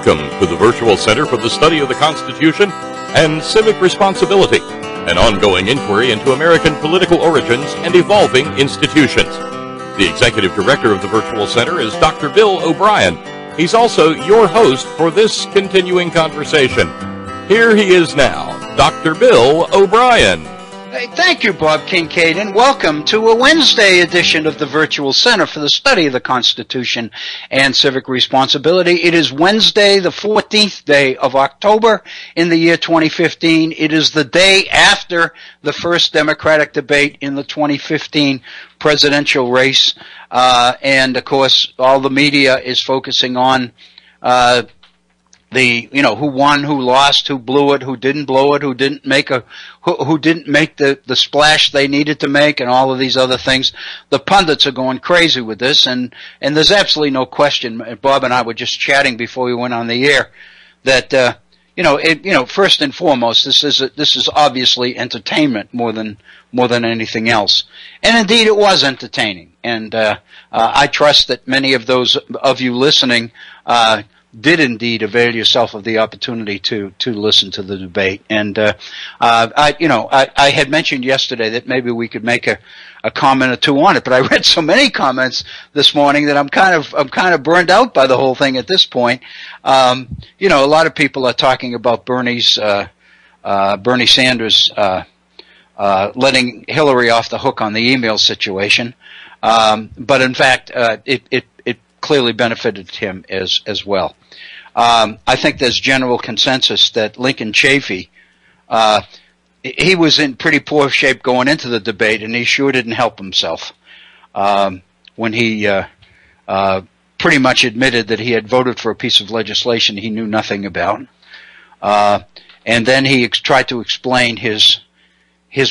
Welcome to the Virtual Center for the Study of the Constitution and Civic Responsibility, an ongoing inquiry into American political origins and evolving institutions. The Executive Director of the Virtual Center is Dr. Bill O'Brien. He's also your host for this continuing conversation. Here he is now, Dr. Bill O'Brien. Hey, thank you, Bob Kincaid, and welcome to a Wednesday edition of the Virtual Center for the Study of the Constitution and Civic Responsibility. It is Wednesday, the 14th day of October in the year 2015. It is the day after the first Democratic debate in the 2015 presidential race, and of course, all the media is focusing on who won, who lost, who blew it, who didn't blow it, who didn't make the splash they needed to make, and all of these other things. The pundits are going crazy with this, and there's absolutely no question. Bob and I were just chatting before we went on the air that first and foremost, this is obviously entertainment more than anything else, and indeed it was entertaining. And I trust that many of those of you listening did indeed avail yourself of the opportunity to listen to the debate. And I had mentioned yesterday that maybe we could make a comment or two on it, but I read so many comments this morning that I'm kind of burned out by the whole thing at this point. A lot of people are talking about Bernie Sanders letting Hillary off the hook on the email situation, but in fact it clearly benefited him as well. I think there's general consensus that Lincoln Chafee, he was in pretty poor shape going into the debate, and he sure didn't help himself when he pretty much admitted that he had voted for a piece of legislation he knew nothing about, and then he tried to explain his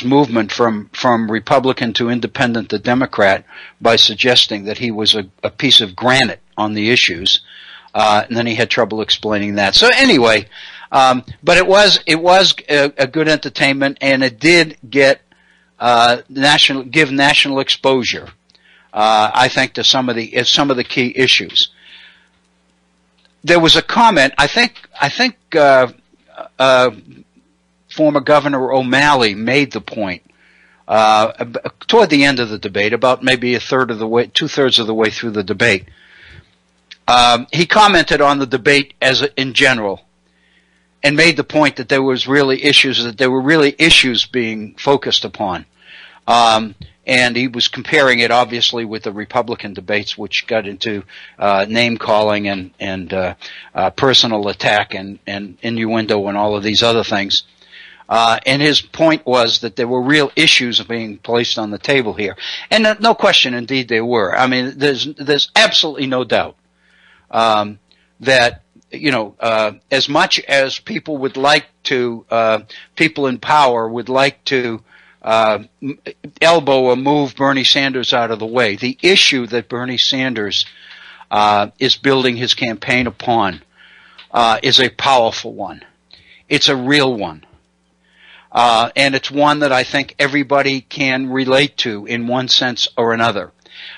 movement from Republican to Independent to Democrat by suggesting that he was a piece of granite on the issues, and then he had trouble explaining that. So anyway, but it was a good entertainment, and it did get national exposure, I think, to some of the key issues. There was a comment, I think former Governor O'Malley made the point toward the end of the debate, about maybe two-thirds of the way through the debate. He commented on the debate in general, and made the point that there were really issues being focused upon. And he was comparing it, obviously, with the Republican debates, which got into name calling and personal attack and innuendo and all of these other things. And his point was that there were real issues being placed on the table here, and no question, indeed, there were. I mean, there's absolutely no doubt that as much as people would like to, people in power would like to elbow or move Bernie Sanders out of the way, the issue that Bernie Sanders is building his campaign upon is a powerful one. It's a real one. And it's one that I think everybody can relate to in one sense or another.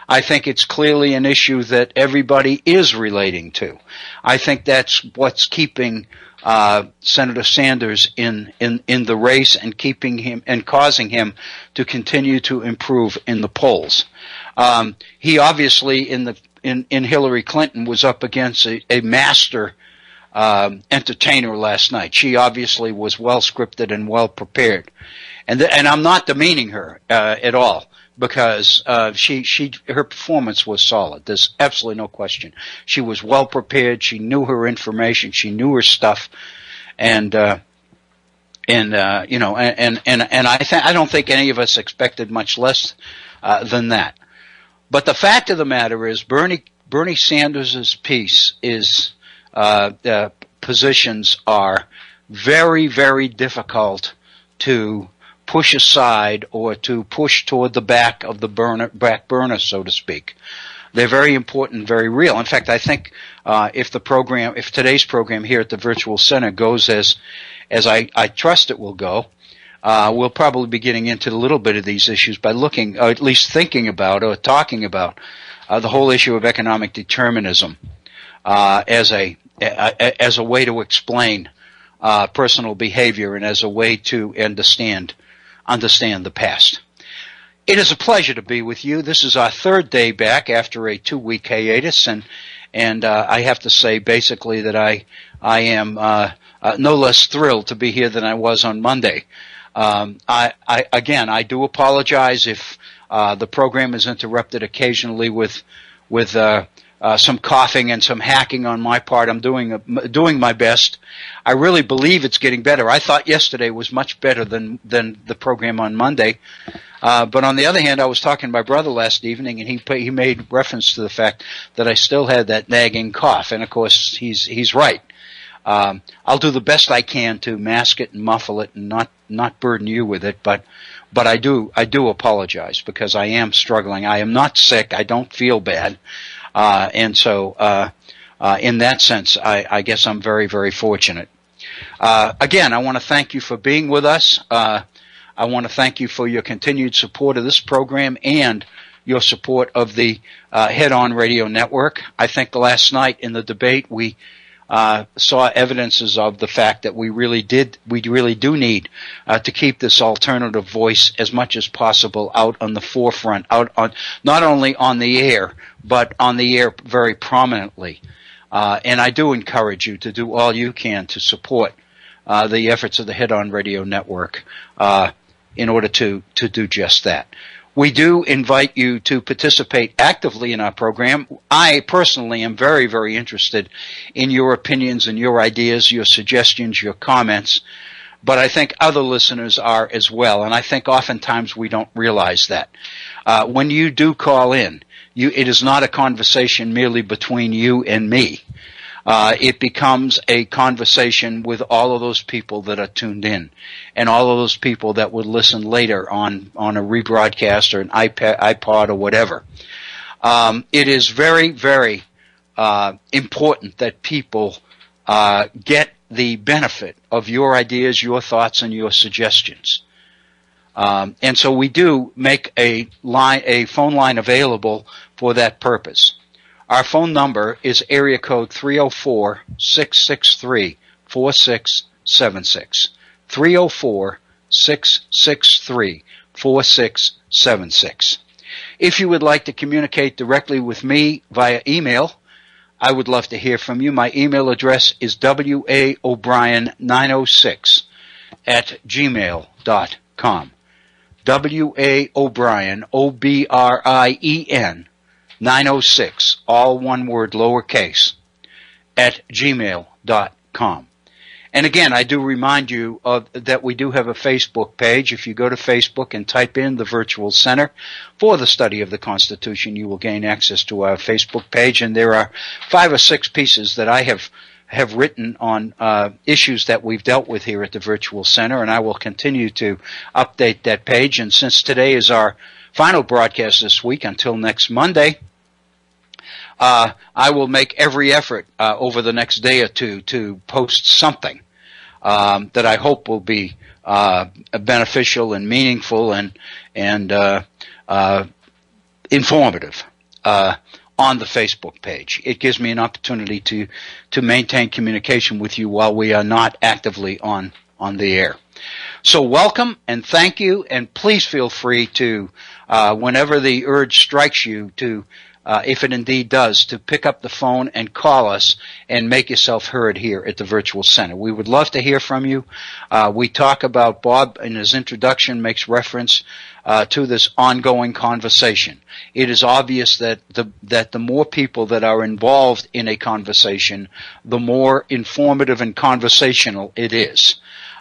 I think it's clearly an issue that everybody is relating to. I think that's what's keeping Senator Sanders in the race and keeping him and causing him to continue to improve in the polls. He obviously in Hillary Clinton was up against a master entertainer last night. She obviously was well scripted and well prepared, and I'm not demeaning her at all, because her performance was solid. There's absolutely no question. She was well prepared. She knew her information. She knew her stuff, and I don't think any of us expected much less than that. But the fact of the matter is, Bernie Sanders' piece is. Positions are very, very difficult to push aside or to push toward the back burner, so to speak. They're very important, very real. In fact, I think if today's program here at the Virtual Center goes as I trust it will go, we'll probably be getting into a little bit of these issues by looking, or at least thinking about, or talking about the whole issue of economic determinism as a as a way to explain personal behavior and as a way to understand the past. It is a pleasure to be with you. This is our third day back after a 2-week hiatus, and I have to say basically that I am no less thrilled to be here than I was on Monday. I do apologize if the program is interrupted occasionally with some coughing and some hacking on my part. I'm doing my best. I really believe it's getting better. I thought yesterday was much better than the program on Monday. But on the other hand, I was talking to my brother last evening, and he made reference to the fact that I still had that nagging cough. And of course, he's right. I'll do the best I can to mask it and muffle it and not burden you with it. But I do apologize because I am struggling. I am not sick. I don't feel bad. And so, in that sense, I guess I'm very, very fortunate. Again, I want to thank you for being with us. I want to thank you for your continued support of this program and your support of the Head On Radio Network. I think last night in the debate we saw evidences of the fact that we really do need to keep this alternative voice as much as possible out on the forefront, out on not only on the air, but on the air very prominently. And I do encourage you to do all you can to support the efforts of the Head On Radio Network in order to do just that. We do invite you to participate actively in our program. I personally am very, very interested in your opinions and your ideas, your suggestions, your comments, but I think other listeners are as well, and I think oftentimes we don't realize that. When you do call in, it is not a conversation merely between you and me. It becomes a conversation with all of those people that are tuned in and all of those people that would listen later on a rebroadcast or an iPod or whatever. It is very, very important that people get the benefit of your ideas, your thoughts, and your suggestions. And so we do make a phone line available for that purpose. Our phone number is area code 304-663-4676. 304-663-4676. If you would like to communicate directly with me via email, I would love to hear from you. My email address is waobrien906@gmail.com. waobrien, OBRIEN, 906, all one word, lowercase, @gmail.com. And again, I do remind you that we do have a Facebook page. If you go to Facebook and type in the Virtual Center for the Study of the Constitution, you will gain access to our Facebook page. And there are 5 or 6 pieces that I have written on issues that we've dealt with here at the Virtual Center, and I will continue to update that page. And since today is our final broadcast this week until next Monday, I will make every effort over the next day or two to post something that I hope will be beneficial and meaningful and informative on the Facebook page. It gives me an opportunity to maintain communication with you while we are not actively on the air. So welcome and thank you, and please feel free to, whenever the urge strikes you, to if it indeed does, to pick up the phone and call us and make yourself heard here at the Virtual Center. We would love to hear from you. We talk about, Bob in his introduction makes reference to this ongoing conversation. It is obvious that the more people that are involved in a conversation, the more informative and conversational it is.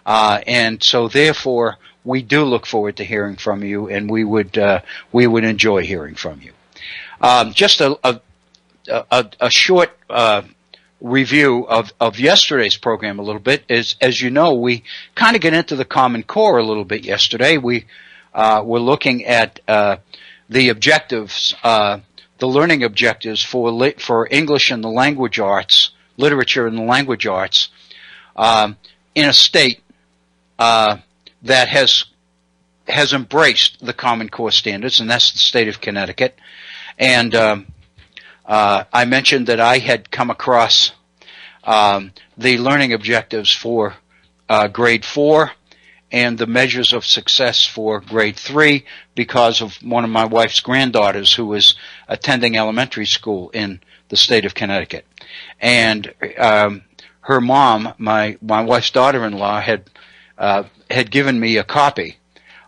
And so therefore, we do look forward to hearing from you, and we would enjoy hearing from you. Just a short review of yesterday's program a little bit. As you know, we kind of get into the Common Core a little bit yesterday. We were looking at the objectives, the learning objectives for English and the language arts, literature and the language arts, in a state that has embraced the Common Core standards, and that's the state of Connecticut. And I mentioned that I had come across the learning objectives for grade 4 and the measures of success for grade 3 because of one of my wife's granddaughters who was attending elementary school in the state of Connecticut. And her mom, my wife's daughter-in-law, had given me a copy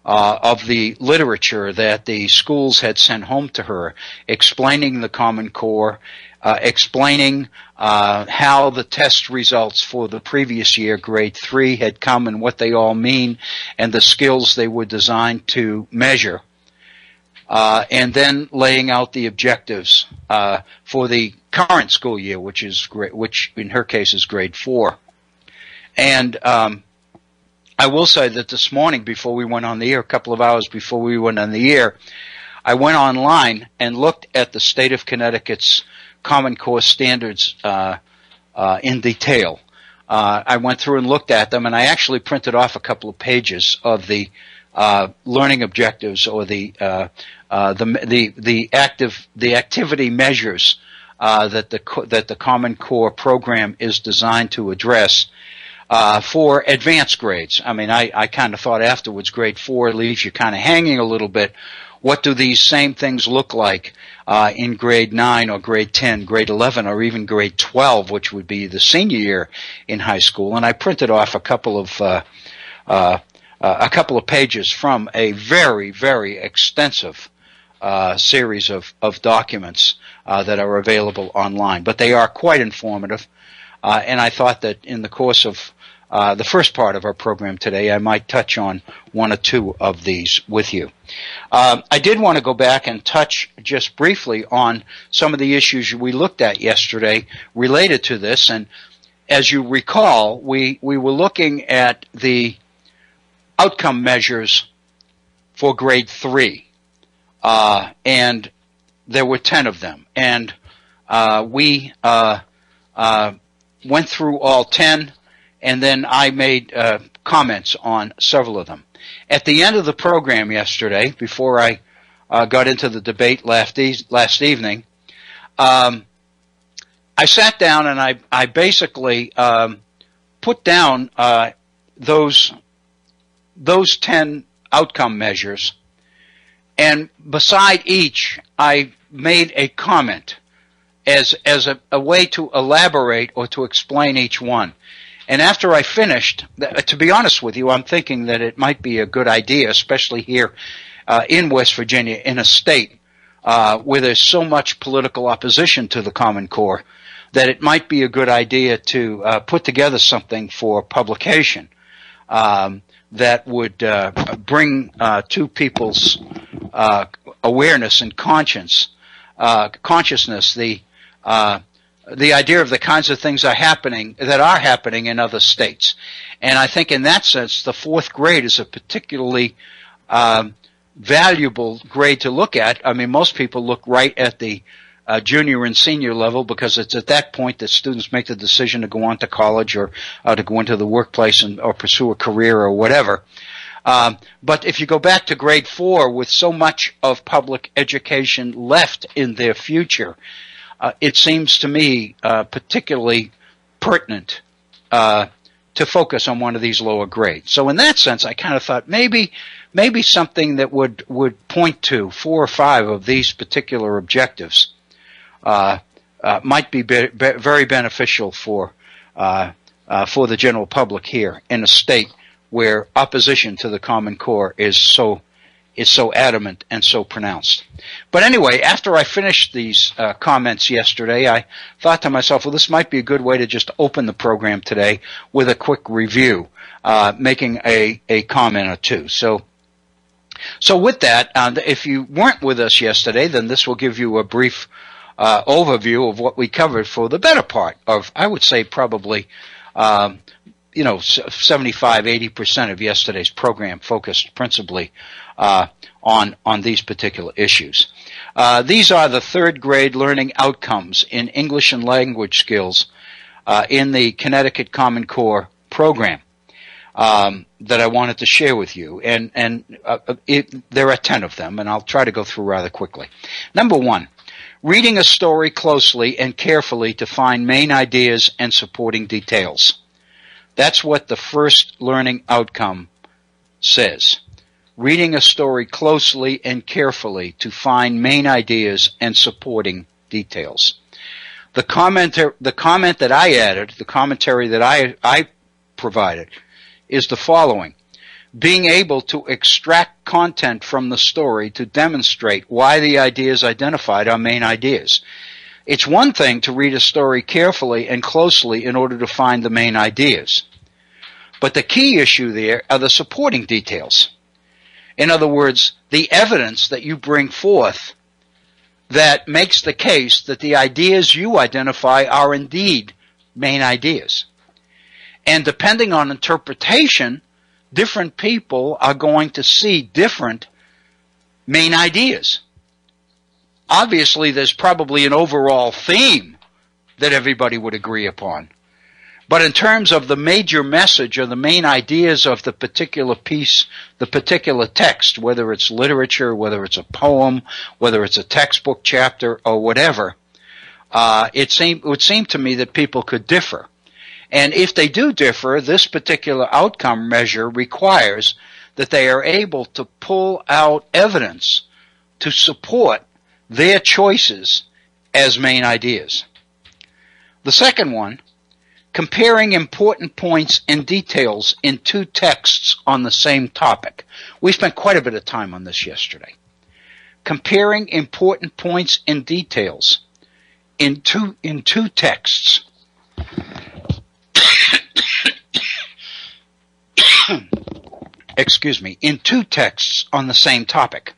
of the literature that the schools had sent home to her, explaining the Common Core, explaining how the test results for the previous year, grade 3, had come and what they all mean and the skills they were designed to measure, and then laying out the objectives for the current school year, which in her case is grade 4. And I will say that this morning, before we went on the air, a couple of hours before we went on the air, I went online and looked at the state of Connecticut's Common Core standards in detail. I went through and looked at them, and I actually printed off a couple of pages of the learning objectives or the activity measures that the Common Core program is designed to address for advanced grades. I mean, I kind of thought afterwards grade 4 leaves you kind of hanging a little bit. What do these same things look like in grade 9 or grade 10, grade 11, or even grade 12, which would be the senior year in high school? And I printed off a couple of pages from a very, very extensive series of documents that are available online. But they are quite informative, and I thought that in the course of the first part of our program today, I might touch on one or two of these with you. I did want to go back and touch just briefly on some of the issues we looked at yesterday related to this. And as you recall, we were looking at the outcome measures for grade 3, and there were 10 of them. And we went through all 10, and then I made comments on several of them. At the end of the program yesterday, before I got into the debate last evening, I sat down and I basically put down those 10 outcome measures, and beside each, I made a comment as a way to elaborate or to explain each one. And after I finished, to be honest with you, I'm thinking that it might be a good idea, especially here in West Virginia, in a state where there's so much political opposition to the Common Core, that it might be a good idea to put together something for publication that would bring to people's awareness and consciousness the idea of the kinds of things that are happening in other states. And I think in that sense, the 4th grade is a particularly valuable grade to look at. I mean, most people look right at the junior and senior level because it's at that point that students make the decision to go on to college or to go into the workplace or pursue a career or whatever. But if you go back to grade 4 with so much of public education left in their future, it seems to me particularly pertinent to focus on one of these lower grades. So in that sense, I kind of thought maybe something that would point to 4 or 5 of these particular objectives might be very beneficial for the general public here in a state where opposition to the Common Core is so adamant and so pronounced. But anyway, after I finished these comments yesterday, I thought to myself, well, this might be a good way to just open the program today with a quick review, making a comment or two. So with that, if you weren't with us yesterday, then this will give you a brief overview of what we covered for the better part of, I would say, probably 75-80% of yesterday's program focused principally on these particular issues. These are the 3rd grade learning outcomes in English and language skills in the Connecticut Common Core program that I wanted to share with you. And there are 10 of them, and I'll try to go through rather quickly. Number 1, Reading a story closely and carefully to find main ideas and supporting details. That's what the first learning outcome says. Reading a story closely and carefully to find main ideas and supporting details. The comment that I added, the commentary that I provided, is the following. Being able to extract content from the story to demonstrate why the ideas identified are main ideas. It's one thing to read a story carefully and closely in order to find the main ideas. But the key issue there are the supporting details. In other words, the evidence that you bring forth that makes the case that the ideas you identify are indeed main ideas. And depending on interpretation, different people are going to see different main ideas. Obviously, there's probably an overall theme that everybody would agree upon. But in terms of the major message or the main ideas of the particular piece, the particular text, whether it's literature, whether it's a poem, whether it's a textbook chapter, or whatever, it would seem to me that people could differ. And if they do differ, this particular outcome measure requires that they are able to pull out evidence to support their choices as main ideas. The second one, comparing important points and details in two texts on the same topic. We spent quite a bit of time on this yesterday. Comparing important points and details in two texts. Excuse me, in two texts on the same topic.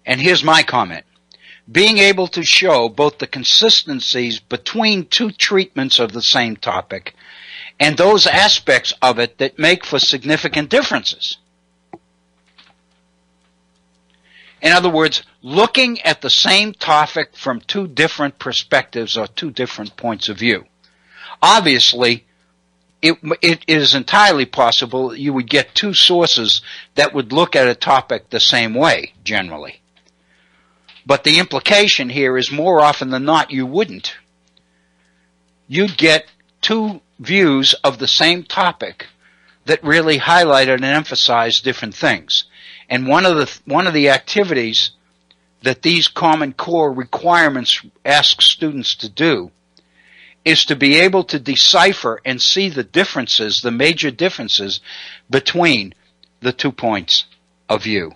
And here's my comment. Being able to show both the consistencies between two treatments of the same topic and those aspects of it that make for significant differences. In other words, looking at the same topic from two different perspectives or two different points of view. Obviously, it is entirely possible that you would get two sources that would look at a topic the same way, generally. But the implication here is more often than not you wouldn't. You'd get two views of the same topic that really highlighted and emphasized different things. And one of the activities that these Common Core requirements ask students to do is to be able to decipher and see the differences, the major differences between the 2 points of view.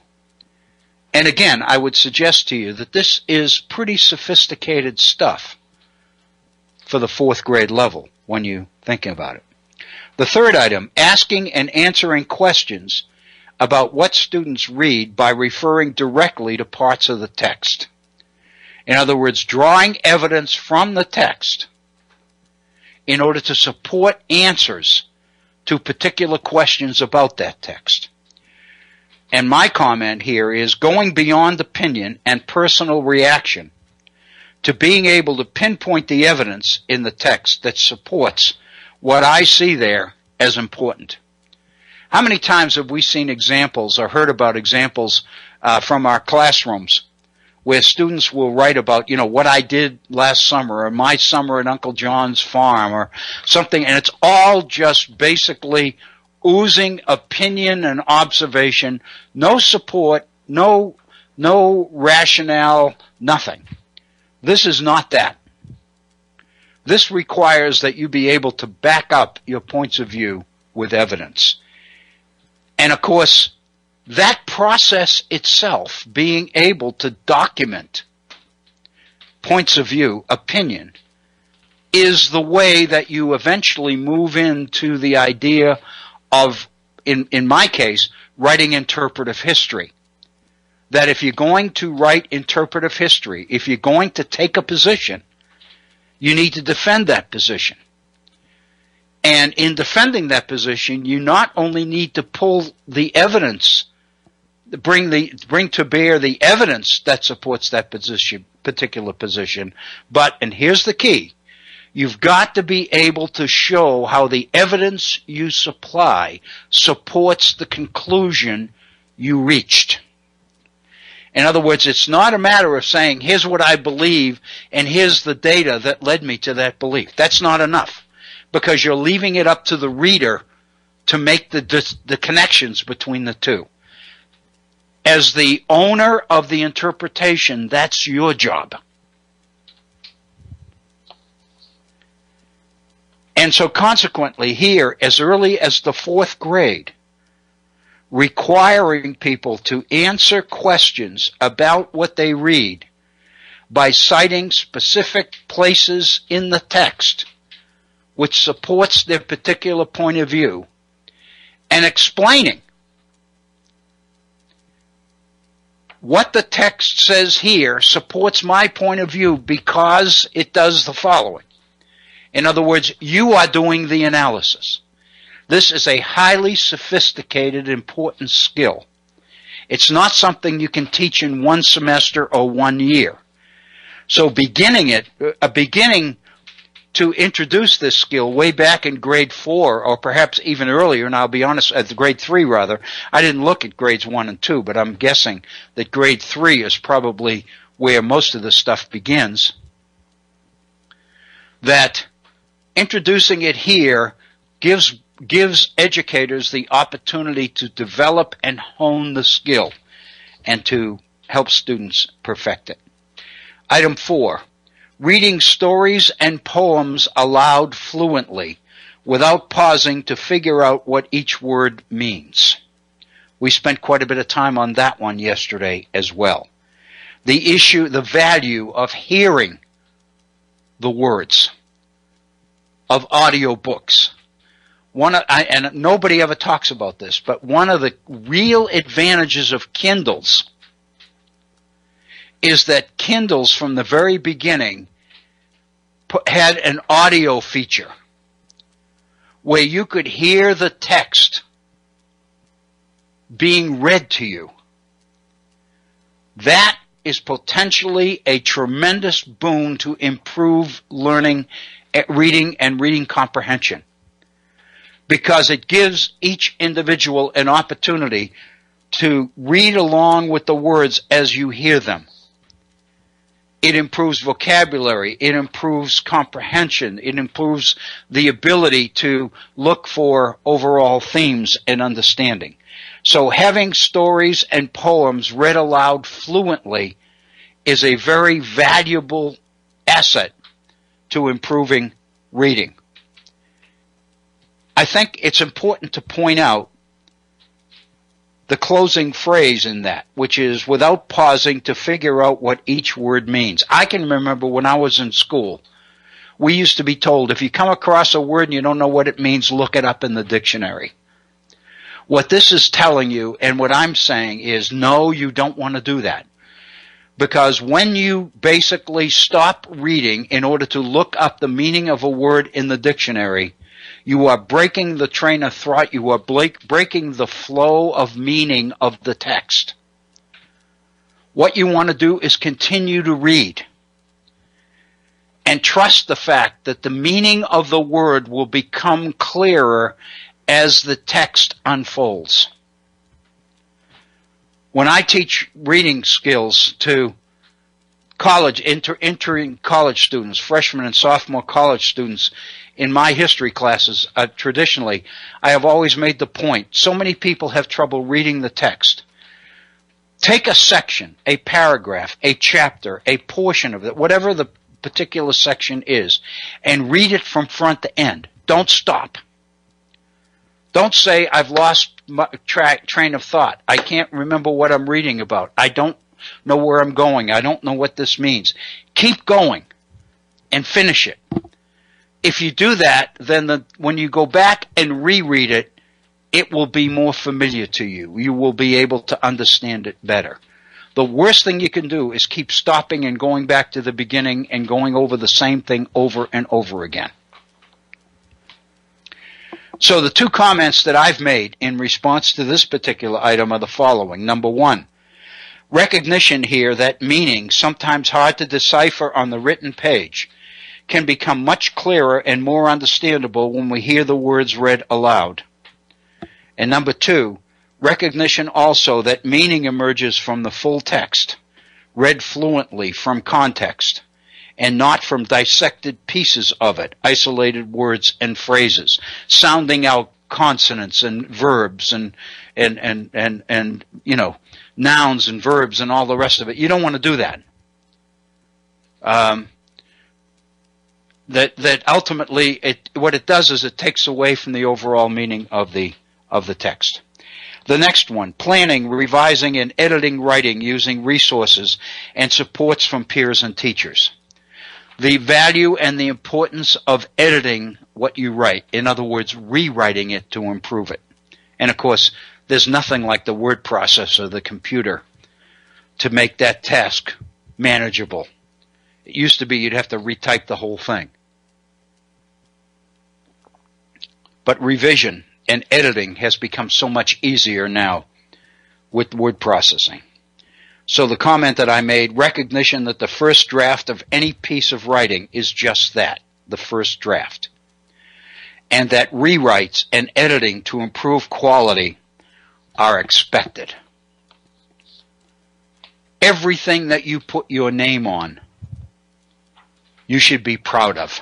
And again, I would suggest to you that this is pretty sophisticated stuff for the 4th grade level when you think about it. The third item, asking and answering questions about what students read by referring directly to parts of the text. In other words, drawing evidence from the text in order to support answers to particular questions about that text. And my comment here is going beyond opinion and personal reaction to being able to pinpoint the evidence in the text that supports what I see there as important. How many times have we seen examples or heard about examples from our classrooms where students will write about, what I did last summer or my summer at Uncle John's farm or something, and it's all just basically oozing opinion and observation, no support, no rationale, nothing. This is not that. This requires that you be able to back up your points of view with evidence. And of course, that process itself, being able to document points of view, opinion, is the way that you eventually move into the idea of, in my case, writing interpretive history. That if you're going to write interpretive history, if you're going to take a position, you need to defend that position. And in defending that position, you not only need to pull the evidence, bring to bear the evidence that supports that particular position, but, and here's the key, you've got to be able to show how the evidence you supply supports the conclusion you reached. In other words, it's not a matter of saying, here's what I believe, and here's the data that led me to that belief. That's not enough, because you're leaving it up to the reader to make the connections between the two. As the owner of the interpretation, that's your job. And so consequently here, as early as the 4th grade, requiring people to answer questions about what they read by citing specific places in the text which supports their particular point of view, and explaining what the text says here supports my point of view because it does the following. In other words, you are doing the analysis. This is a highly sophisticated, important skill. It's not something you can teach in one semester or 1 year. So beginning to introduce this skill way back in grade 4, or perhaps even earlier, and I'll be honest, at grade 3 rather. I didn't look at grades 1 and 2, but I'm guessing that grade 3 is probably where most of this stuff begins. That introducing it here gives educators the opportunity to develop and hone the skill and to help students perfect it. Item 4, reading stories and poems aloud fluently without pausing to figure out what each word means. We spent quite a bit of time on that one yesterday as well. The value of hearing the words, of audio books. And nobody ever talks about this, but one of the real advantages of Kindles is that Kindles from the very beginning had an audio feature where you could hear the text being read to you. That is potentially a tremendous boon to improve learning, reading, and reading comprehension, because it gives each individual an opportunity to read along with the words as you hear them. It improves vocabulary, it improves comprehension, it improves the ability to look for overall themes and understanding. So having stories and poems read aloud fluently is a very valuable asset to improving reading. I think it's important to point out the closing phrase in that, which is without pausing to figure out what each word means. I can remember when I was in school, we used to be told, if you come across a word and you don't know what it means, look it up in the dictionary. What this is telling you, and what I'm saying is, no, you don't want to do that. Because when you basically stop reading in order to look up the meaning of a word in the dictionary, you are breaking the train of thought, you are breaking the flow of meaning of the text. What you want to do is continue to read and trust the fact that the meaning of the word will become clearer as the text unfolds. When I teach reading skills to entering college students, freshman and sophomore college students, in my history classes, traditionally, I have always made the point, so many people have trouble reading the text. Take a section, a paragraph, a chapter, a portion of it, whatever the particular section is, and read it from front to end. Don't stop. Don't say, I've lost my train of thought. I can't remember what I'm reading about. I don't know where I'm going. I don't know what this means. Keep going and finish it. If you do that, then when you go back and reread it, it will be more familiar to you. You will be able to understand it better. The worst thing you can do is keep stopping and going back to the beginning and going over the same thing over and over again. So the two comments that I've made in response to this particular item are the following. Number one, recognition here that meaning, sometimes hard to decipher on the written page, can become much clearer and more understandable when we hear the words read aloud. And number two, Recognition also that meaning emerges from the full text, read fluently from context, and not from dissected pieces of it, isolated words and phrases, sounding out consonants and verbs and nouns and verbs and all the rest of it. You don't want to do that. That ultimately what it does is it takes away from the overall meaning of the text. The next one, planning, revising, and editing writing using resources and supports from peers and teachers. The value and the importance of editing what you write, in other words, rewriting it to improve it. And of course, there's nothing like the word processor, the computer, to make that task manageable. It used to be you'd have to retype the whole thing. But revision and editing has become so much easier now with word processing. So the comment that I made, recognition that the first draft of any piece of writing is just that, the first draft. And that rewrites and editing to improve quality are expected. Everything that you put your name on, you should be proud of.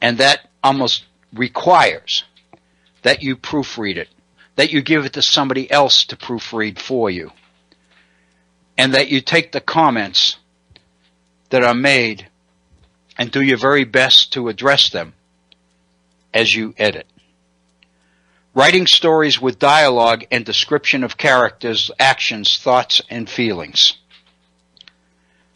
And that almost requires that you proofread it, that you give it to somebody else to proofread for you, and that you take the comments that are made and do your very best to address them as you edit. Writing stories with dialogue and description of characters, actions, thoughts, and feelings.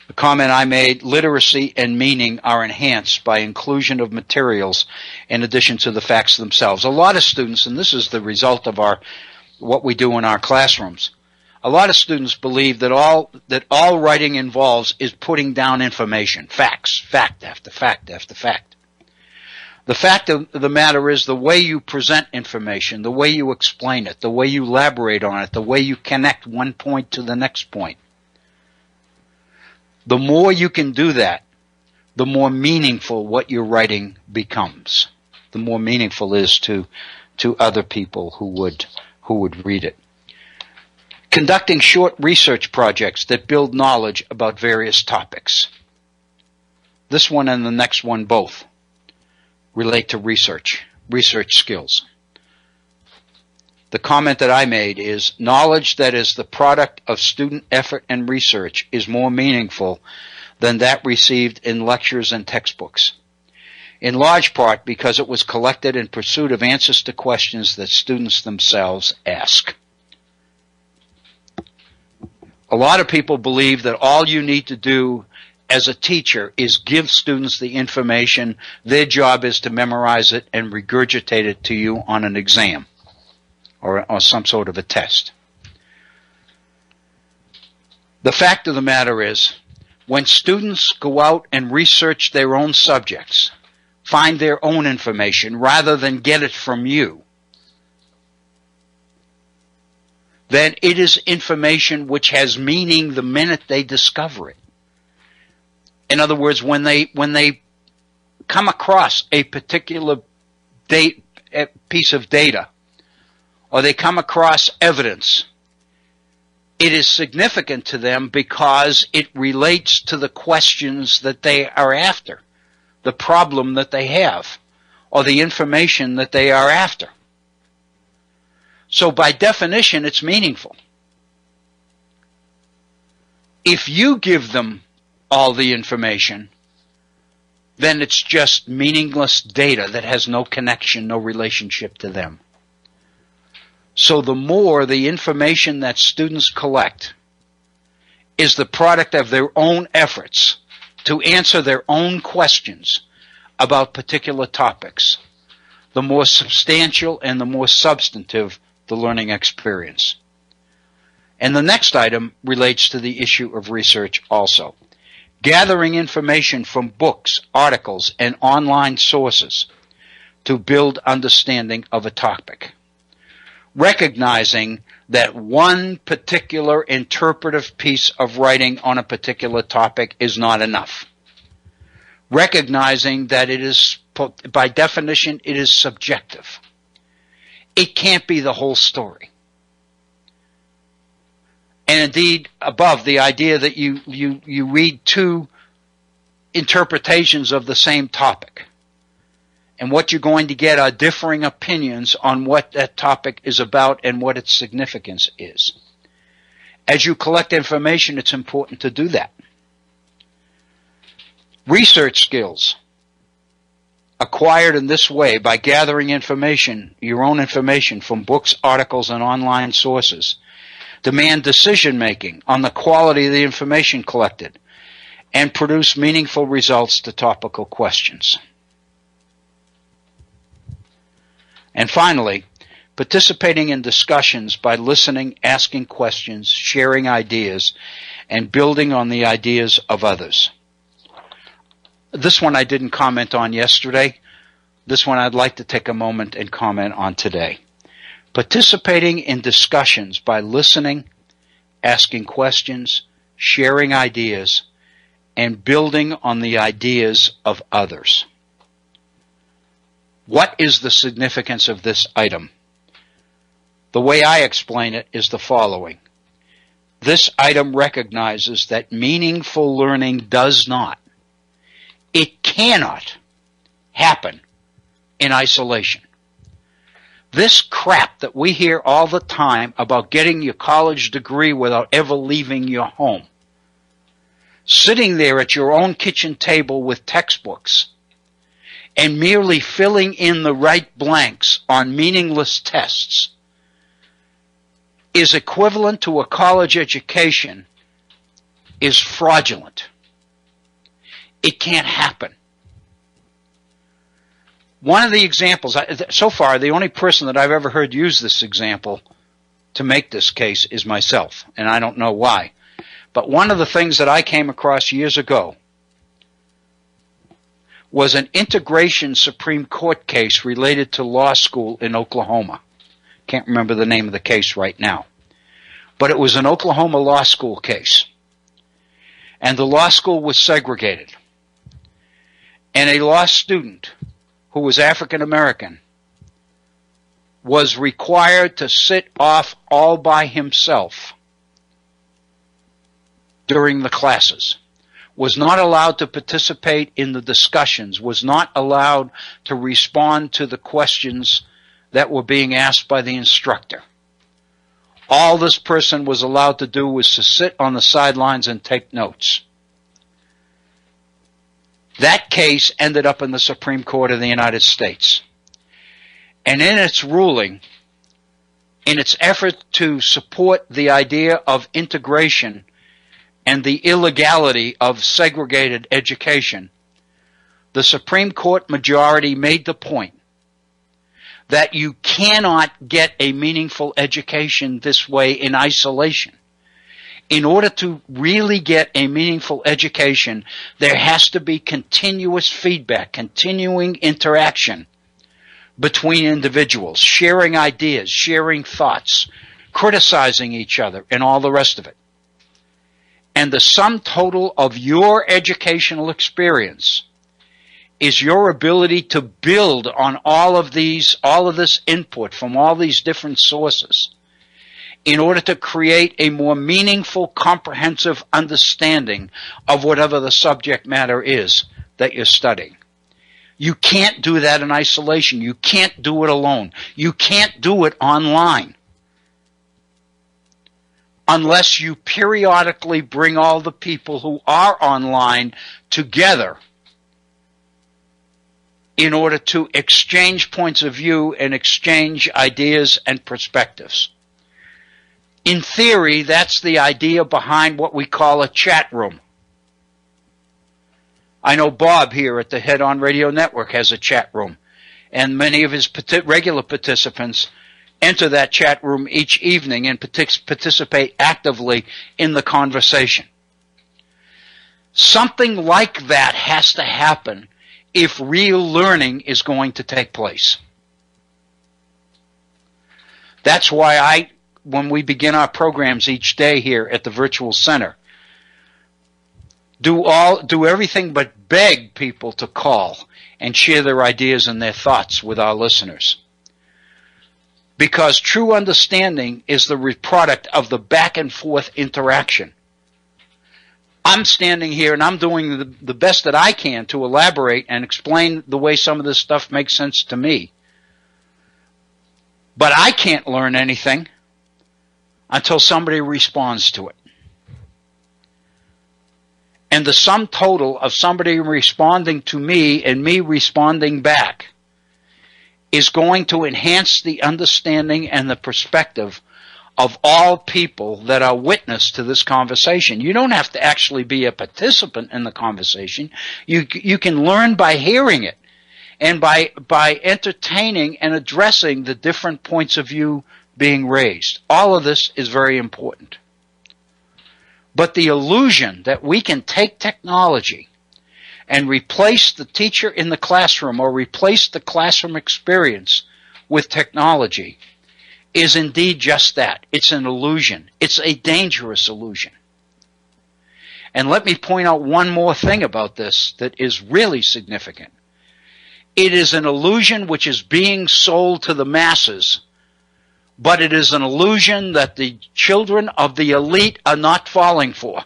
The comment I made, literacy and meaning are enhanced by inclusion of materials in addition to the facts themselves. A lot of students, and this is the result of what we do in our classrooms, a lot of students believe that all writing involves is putting down information, facts, fact after fact after fact. The fact of the matter is the way you present information, the way you explain it, the way you elaborate on it, the way you connect one point to the next point. The more you can do that, the more meaningful what you're writing becomes. The more meaningful it is to other people who would read it. Conducting short research projects that build knowledge about various topics. This one and the next one both relate to research skills. The comment that I made is knowledge that is the product of student effort and research is more meaningful than that received in lectures and textbooks, in large part because it was collected in pursuit of answers to questions that students themselves ask. A lot of people believe that all you need to do as a teacher is give students the information. Their job is to memorize it and regurgitate it to you on an exam or some sort of a test. The fact of the matter is, when students go out and research their own subjects, find their own information rather than get it from you, then it is information which has meaning the minute they discover it. In other words, when they come across a particular piece of data, or they come across evidence, it is significant to them because it relates to the questions that they are after, the problem that they have, or the information that they are after. So by definition, it's meaningful. If you give them all the information, then it's just meaningless data that has no connection, no relationship to them. So the more the information that students collect is the product of their own efforts to answer their own questions about particular topics, the more substantial and the more substantive the learning experience. And the next item relates to the issue of research also. Gathering information from books, articles, and online sources to build understanding of a topic. Recognizing that one particular interpretive piece of writing on a particular topic is not enough. Recognizing that it is, by definition, it is subjective. It can't be the whole story. And indeed, above, the idea that you read two interpretations of the same topic. And what you're going to get are differing opinions on what that topic is about and what its significance is. As you collect information, it's important to do that. Research skills acquired in this way by gathering information, your own information from books, articles, and online sources, demand decision-making on the quality of the information collected, and produce meaningful results to topical questions. And finally, participating in discussions by listening, asking questions, sharing ideas, and building on the ideas of others. This one I didn't comment on yesterday. This one I'd like to take a moment and comment on today. Participating in discussions by listening, asking questions, sharing ideas, and building on the ideas of others. What is the significance of this item? The way I explain it is the following. This item recognizes that meaningful learning does not, it cannot happen in isolation. This crap that we hear all the time about getting your college degree without ever leaving your home, sitting there at your own kitchen table with textbooks, and merely filling in the right blanks on meaningless tests, is equivalent to a college education, is fraudulent. It can't happen. One of the examples, so far the only person that I've ever heard use this example to make this case is myself, and I don't know why. But one of the things that I came across years ago was an integration Supreme Court case related to law school in Oklahoma. Can't remember the name of the case right now. But it was an Oklahoma law school case. And the law school was segregated. And a law student who was African American was required to sit off all by himself during the classes, was not allowed to participate in the discussions, was not allowed to respond to the questions that were being asked by the instructor. All this person was allowed to do was to sit on the sidelines and take notes. That case ended up in the Supreme Court of the United States. And in its ruling, in its effort to support the idea of integration and the illegality of segregated education, the Supreme Court majority made the point that you cannot get a meaningful education this way in isolation. In order to really get a meaningful education, there has to be continuous feedback, continuing interaction between individuals, sharing ideas, sharing thoughts, criticizing each other, and all the rest of it. And the sum total of your educational experience is your ability to build on all of this input from all these different sources in order to create a more meaningful, comprehensive understanding of whatever the subject matter is that you're studying. You can't do that in isolation. You can't do it alone. You can't do it online unless you periodically bring all the people who are online together in order to exchange points of view and exchange ideas and perspectives. In theory, that's the idea behind what we call a chat room. I know Bob here at the Head On Radio Network has a chat room, and many of his regular participants enter that chat room each evening and participate actively in the conversation. Something like that has to happen if real learning is going to take place. That's why when we begin our programs each day here at the Virtual Center, do everything but beg people to call and share their ideas and their thoughts with our listeners. because true understanding is the product of the back and forth interaction. I'm standing here and I'm doing the best that I can to elaborate and explain the way some of this stuff makes sense to me. But I can't learn anything until somebody responds to it. And the sum total of somebody responding to me and me responding back is going to enhance the understanding and the perspective of all people that are witness to this conversation. You don't have to actually be a participant in the conversation. You can learn by hearing it and by entertaining and addressing the different points of view being raised. All of this is very important. But the illusion that we can take technology and replace the teacher in the classroom or replace the classroom experience with technology is indeed just that. It's an illusion. It's a dangerous illusion. And let me point out one more thing about this that is really significant. It is an illusion which is being sold to the masses, but it is an illusion that the children of the elite are not falling for.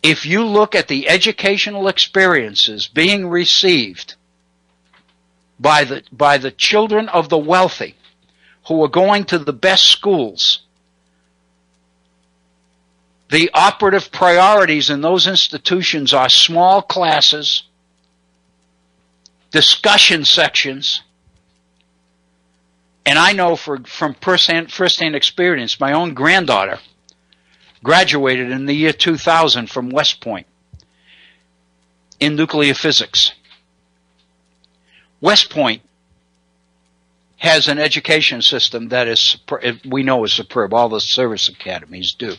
If you look at the educational experiences being received by the children of the wealthy who are going to the best schools, the operative priorities in those institutions are small classes, discussion sections, and I know from first-hand experience, my own granddaughter graduated in the year 2000 from West Point in nuclear physics. West Point has an education system that is, we know is superb. All the service academies do.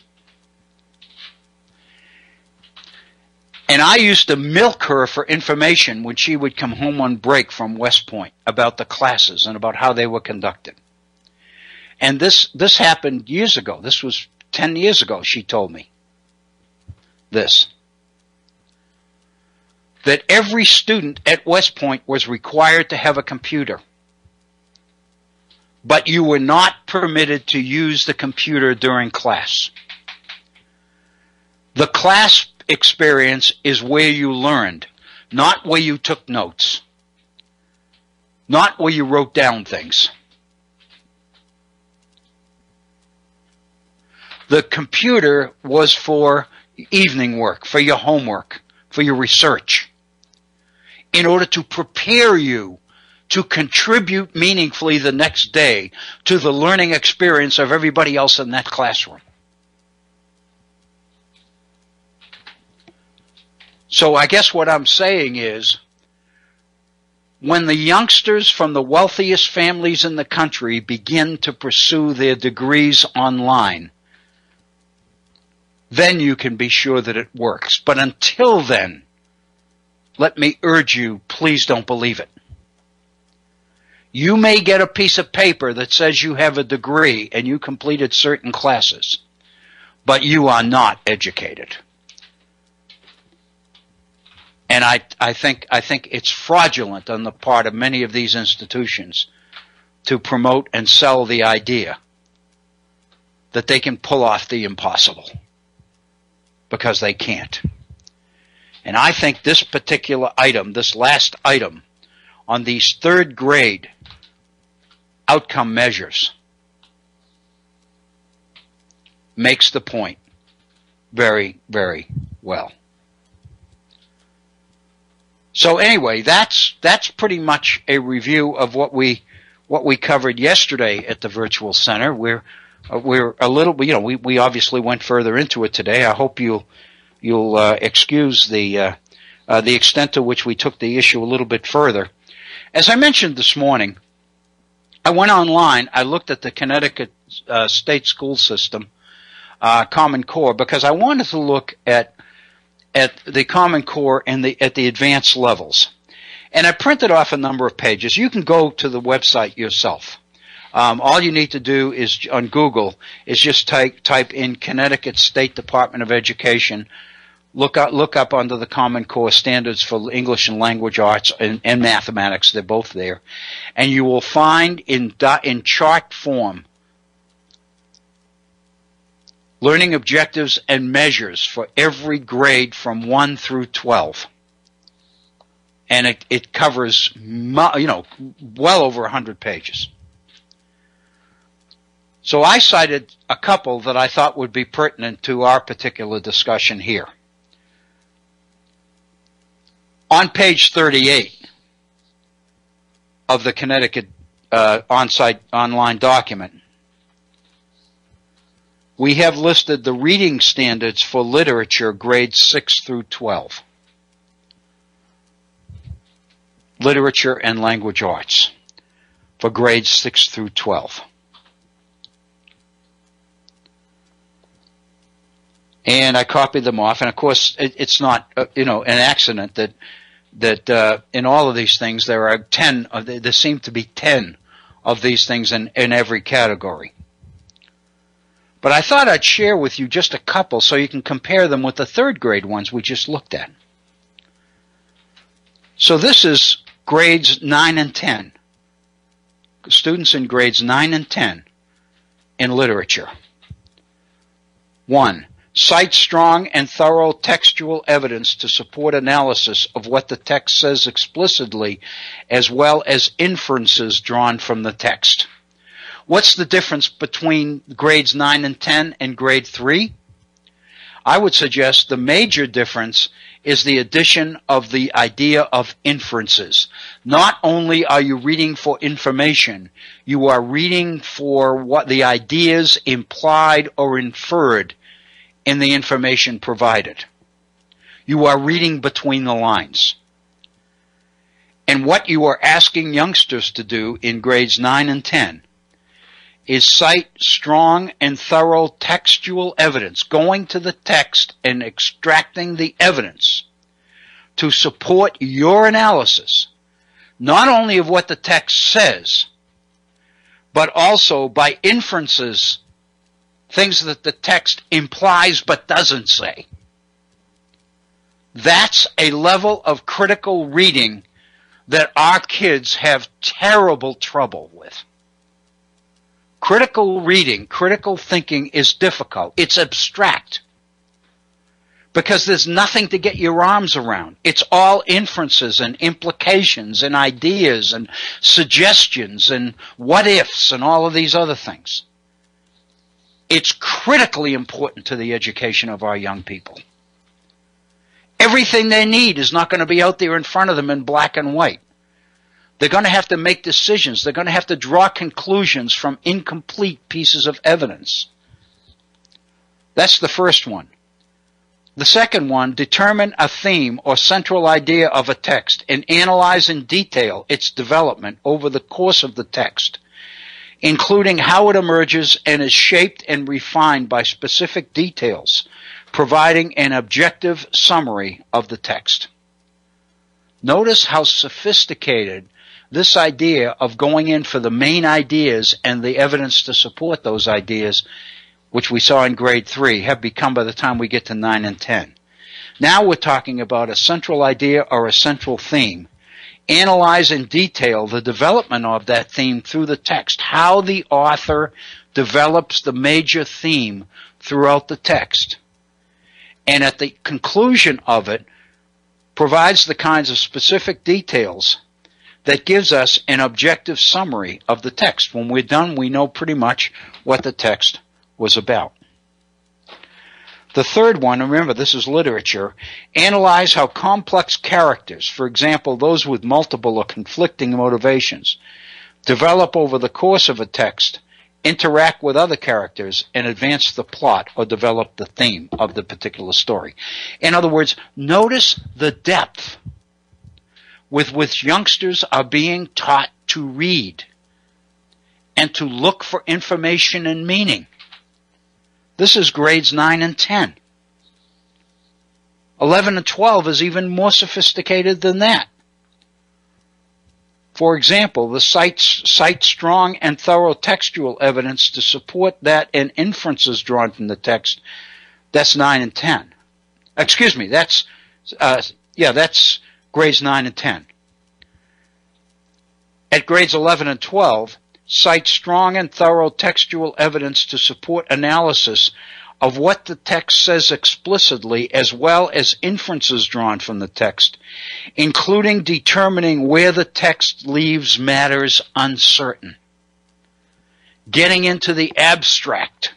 And I used to milk her for information when she would come home on break from West Point about the classes and about how they were conducted. And this happened years ago. This was 10 years ago, she told me this. That every student at West Point was required to have a computer. But you were not permitted to use the computer during class. The class experience is where you learned, not where you took notes, not where you wrote down things. The computer was for evening work, for your homework, for your research, in order to prepare you to contribute meaningfully the next day to the learning experience of everybody else in that classroom. So I guess what I'm saying is, when the youngsters from the wealthiest families in the country begin to pursue their degrees online, then you can be sure that it works. But until then, let me urge you, please don't believe it. You may get a piece of paper that says you have a degree and you completed certain classes, but you are not educated. And I think it's fraudulent on the part of many of these institutions to promote and sell the idea that they can pull off the impossible, because they can't. And I think this particular item, this last item on these third grade outcome measures, makes the point very, very well. So anyway, that's pretty much a review of what we covered yesterday at the Virtual Center. We're a little, we obviously went further into it today. I hope you'll excuse the extent to which we took the issue a little bit further. As I mentioned this morning, I went online. I looked at the Connecticut state school system, Common Core, because I wanted to look at the Common Core and at the advanced levels. And I printed off a number of pages. You can go to the website yourself. All you need to do is, on Google, is just type in Connecticut State Department of Education Look up under the Common Core Standards for English and Language Arts and Mathematics. They're both there. And you will find in chart form learning objectives and measures for every grade from 1 through 12. And it covers, well over 100 pages. So I cited a couple that I thought would be pertinent to our particular discussion here. On page 38 of the Connecticut on-site online document, we have listed the reading standards for literature grades 6 through 12. Literature and language arts for grades 6 through 12. And I copied them off, and of course it's not an accident that in all of these things there are 10. There seem to be 10 of these things in every category. But I thought I'd share with you just a couple so you can compare them with the third grade ones we just looked at. So this is grades 9 and 10. Students in grades 9 and 10 in literature. 1. Cite strong and thorough textual evidence to support analysis of what the text says explicitly, as well as inferences drawn from the text. What's the difference between grades 9 and 10 and grade 3? I would suggest the major difference is the addition of the idea of inferences. Not only are you reading for information, you are reading for what the ideas implied or inferred in the information provided. You are reading between the lines. And what you are asking youngsters to do in grades 9 and 10 is cite strong and thorough textual evidence, going to the text and extracting the evidence to support your analysis, not only of what the text says, but also by inferences, things that the text implies but doesn't say. That's a level of critical reading that our kids have terrible trouble with. Critical reading, critical thinking is difficult. It's abstract because there's nothing to get your arms around. It's all inferences and implications and ideas and suggestions and what ifs and all of these other things. It's critically important to the education of our young people. Everything they need is not going to be out there in front of them in black and white. They're going to have to make decisions. They're going to have to draw conclusions from incomplete pieces of evidence. That's the first one. The second one, determine a theme or central idea of a text and analyze in detail its development over the course of the text, including how it emerges and is shaped and refined by specific details, providing an objective summary of the text. Notice how sophisticated this idea of going in for the main ideas and the evidence to support those ideas, which we saw in grade 3, have become by the time we get to 9 and 10. Now we're talking about a central idea or a central theme. Analyze in detail the development of that theme through the text, how the author develops the major theme throughout the text. And at the conclusion of it, provides the kinds of specific details that gives us an objective summary of the text. When we're done, we know pretty much what the text was about. The third one, remember this is literature, analyze how complex characters, for example those with multiple or conflicting motivations, develop over the course of a text, interact with other characters, and advance the plot or develop the theme of the particular story. In other words, notice the depth with which youngsters are being taught to read and to look for information and meaning. This is grades 9 and 10. 11 and 12 is even more sophisticated than that. For example, the cite strong and thorough textual evidence to support that and inferences drawn from the text. That's 9 and 10. Excuse me, that's grades 9 and 10. At grades 11 and 12, cite strong and thorough textual evidence to support analysis of what the text says explicitly, as well as inferences drawn from the text, including determining where the text leaves matters uncertain. Getting into the abstract,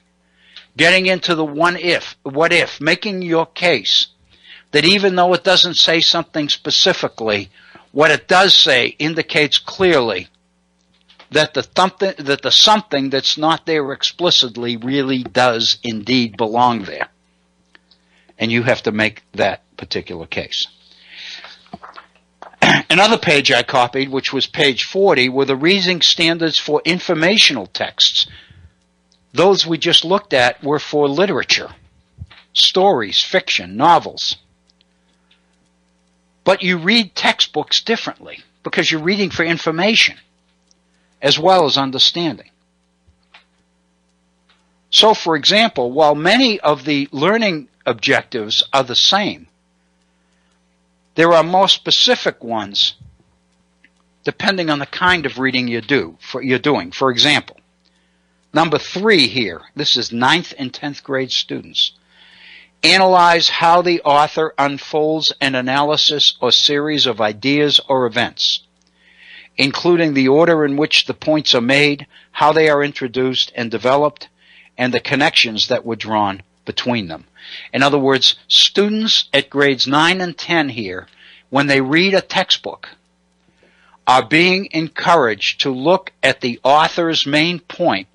getting into the what if, making your case that even though it doesn't say something specifically, what it does say indicates clearly that the something that's not there explicitly really does indeed belong there. And you have to make that particular case. Another page I copied, which was page 40, were the reasoning standards for informational texts. Those we just looked at were for literature, stories, fiction, novels. But you read textbooks differently because you're reading for information as well as understanding. So, for example, while many of the learning objectives are the same, there are more specific ones depending on the kind of reading you're doing. For example, number 3 here, this is 9th and 10th grade students. Analyze how the author unfolds an analysis or series of ideas or events, including the order in which the points are made, how they are introduced and developed, and the connections that were drawn between them. In other words, students at grades 9 and 10 here, when they read a textbook, are being encouraged to look at the author's main point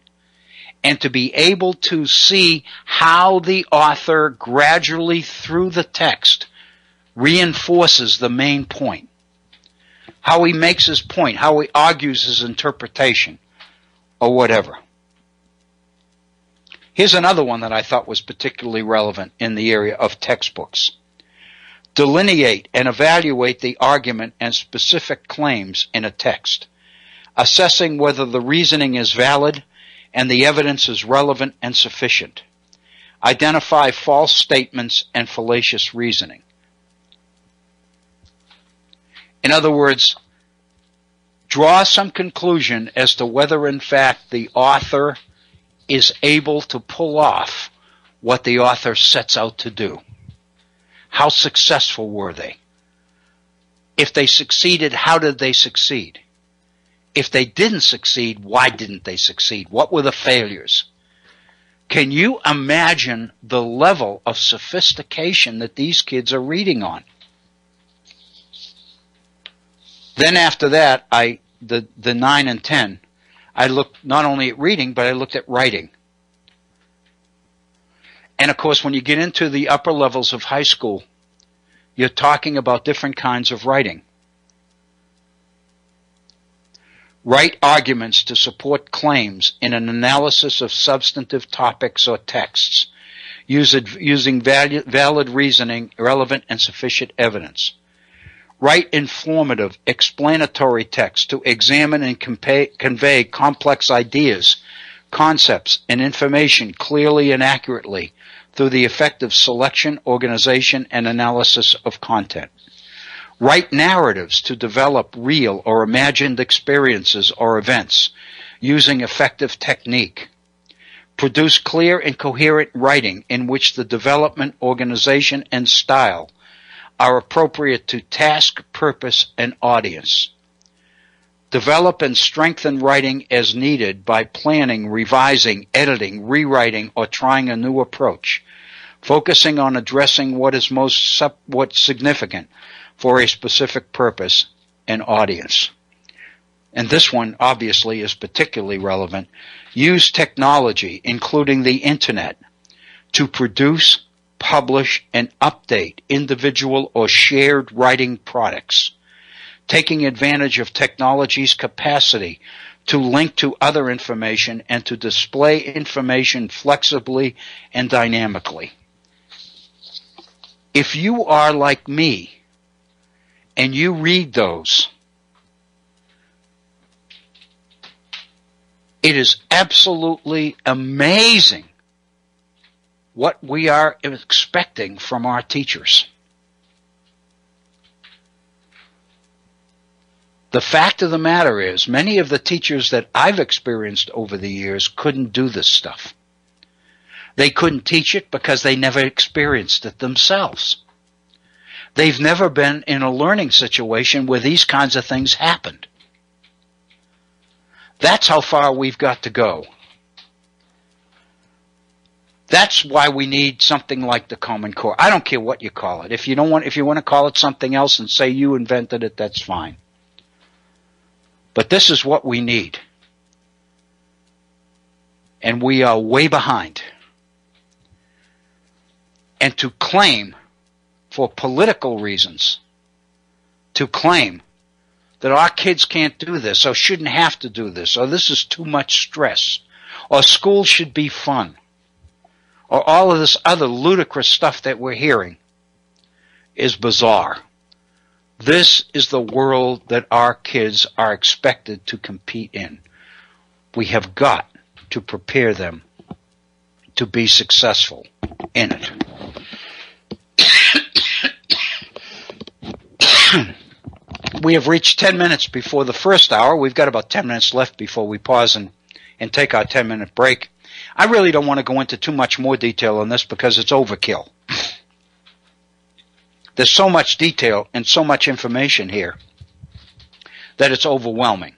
and to be able to see how the author gradually through the text reinforces the main point. How he makes his point, how he argues his interpretation, or whatever. Here's another one that I thought was particularly relevant in the area of textbooks. Delineate and evaluate the argument and specific claims in a text, assessing whether the reasoning is valid and the evidence is relevant and sufficient. Identify false statements and fallacious reasoning. In other words, draw some conclusion as to whether in fact the author is able to pull off what the author sets out to do. How successful were they? If they succeeded, how did they succeed? If they didn't succeed, why didn't they succeed? What were the failures? Can you imagine the level of sophistication that these kids are reading on? Then after that, the 9 and 10, I looked not only at reading, but I looked at writing. And of course, when you get into the upper levels of high school, you're talking about different kinds of writing. Write arguments to support claims in an analysis of substantive topics or texts, using valid reasoning, relevant and sufficient evidence. Write informative, explanatory text to examine and convey complex ideas, concepts, and information clearly and accurately through the effective selection, organization, and analysis of content. Write narratives to develop real or imagined experiences or events using effective technique. Produce clear and coherent writing in which the development, organization, and style are appropriate to task, purpose, and audience. Develop and strengthen writing as needed by planning, revising, editing, rewriting, or trying a new approach, focusing on addressing what is what's significant for a specific purpose and audience. And this one obviously is particularly relevant. Use technology, including the internet, to produce, publish, and update individual or shared writing products, taking advantage of technology's capacity to link to other information and to display information flexibly and dynamically. If you are like me and you read those, it is absolutely amazing what we are expecting from our teachers. The fact of the matter is, many of the teachers that I've experienced over the years couldn't do this stuff. They couldn't teach it because they never experienced it themselves. They've never been in a learning situation where these kinds of things happened. That's how far we've got to go. That's why we need something like the Common Core. I don't care what you call it. If you want to call it something else and say you invented it, that's fine. But this is what we need. And we are way behind. And to claim, for political reasons, to claim that our kids can't do this, or shouldn't have to do this, or this is too much stress, or school should be fun, or all of this other ludicrous stuff that we're hearing, is bizarre. This is the world that our kids are expected to compete in. We have got to prepare them to be successful in it. We have reached 10 minutes before the first hour. We've got about 10 minutes left before we pause and take our 10-minute break. I really don't want to go into too much more detail on this because it's overkill. There's so much detail and so much information here that it's overwhelming.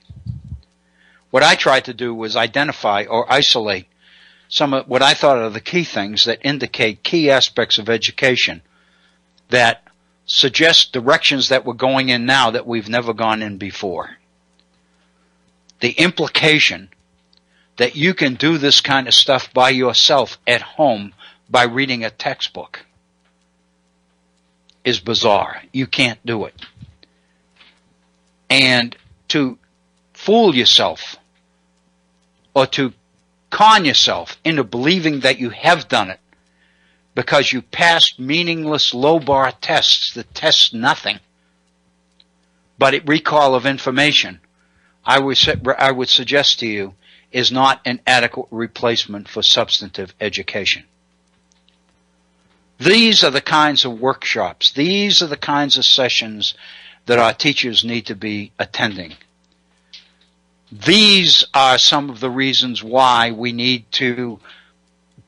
What I tried to do was identify or isolate some of what I thought are the key things that indicate key aspects of education that suggest directions that we're going in now that we've never gone in before. The implication that you can do this kind of stuff by yourself at home by reading a textbook is bizarre. You can't do it. And to fool yourself or to con yourself into believing that you have done it because you passed meaningless low-bar tests that test nothing but a recall of information, I would suggest to you, is not an adequate replacement for substantive education. These are the kinds of workshops, these are the kinds of sessions that our teachers need to be attending. These are some of the reasons why we need to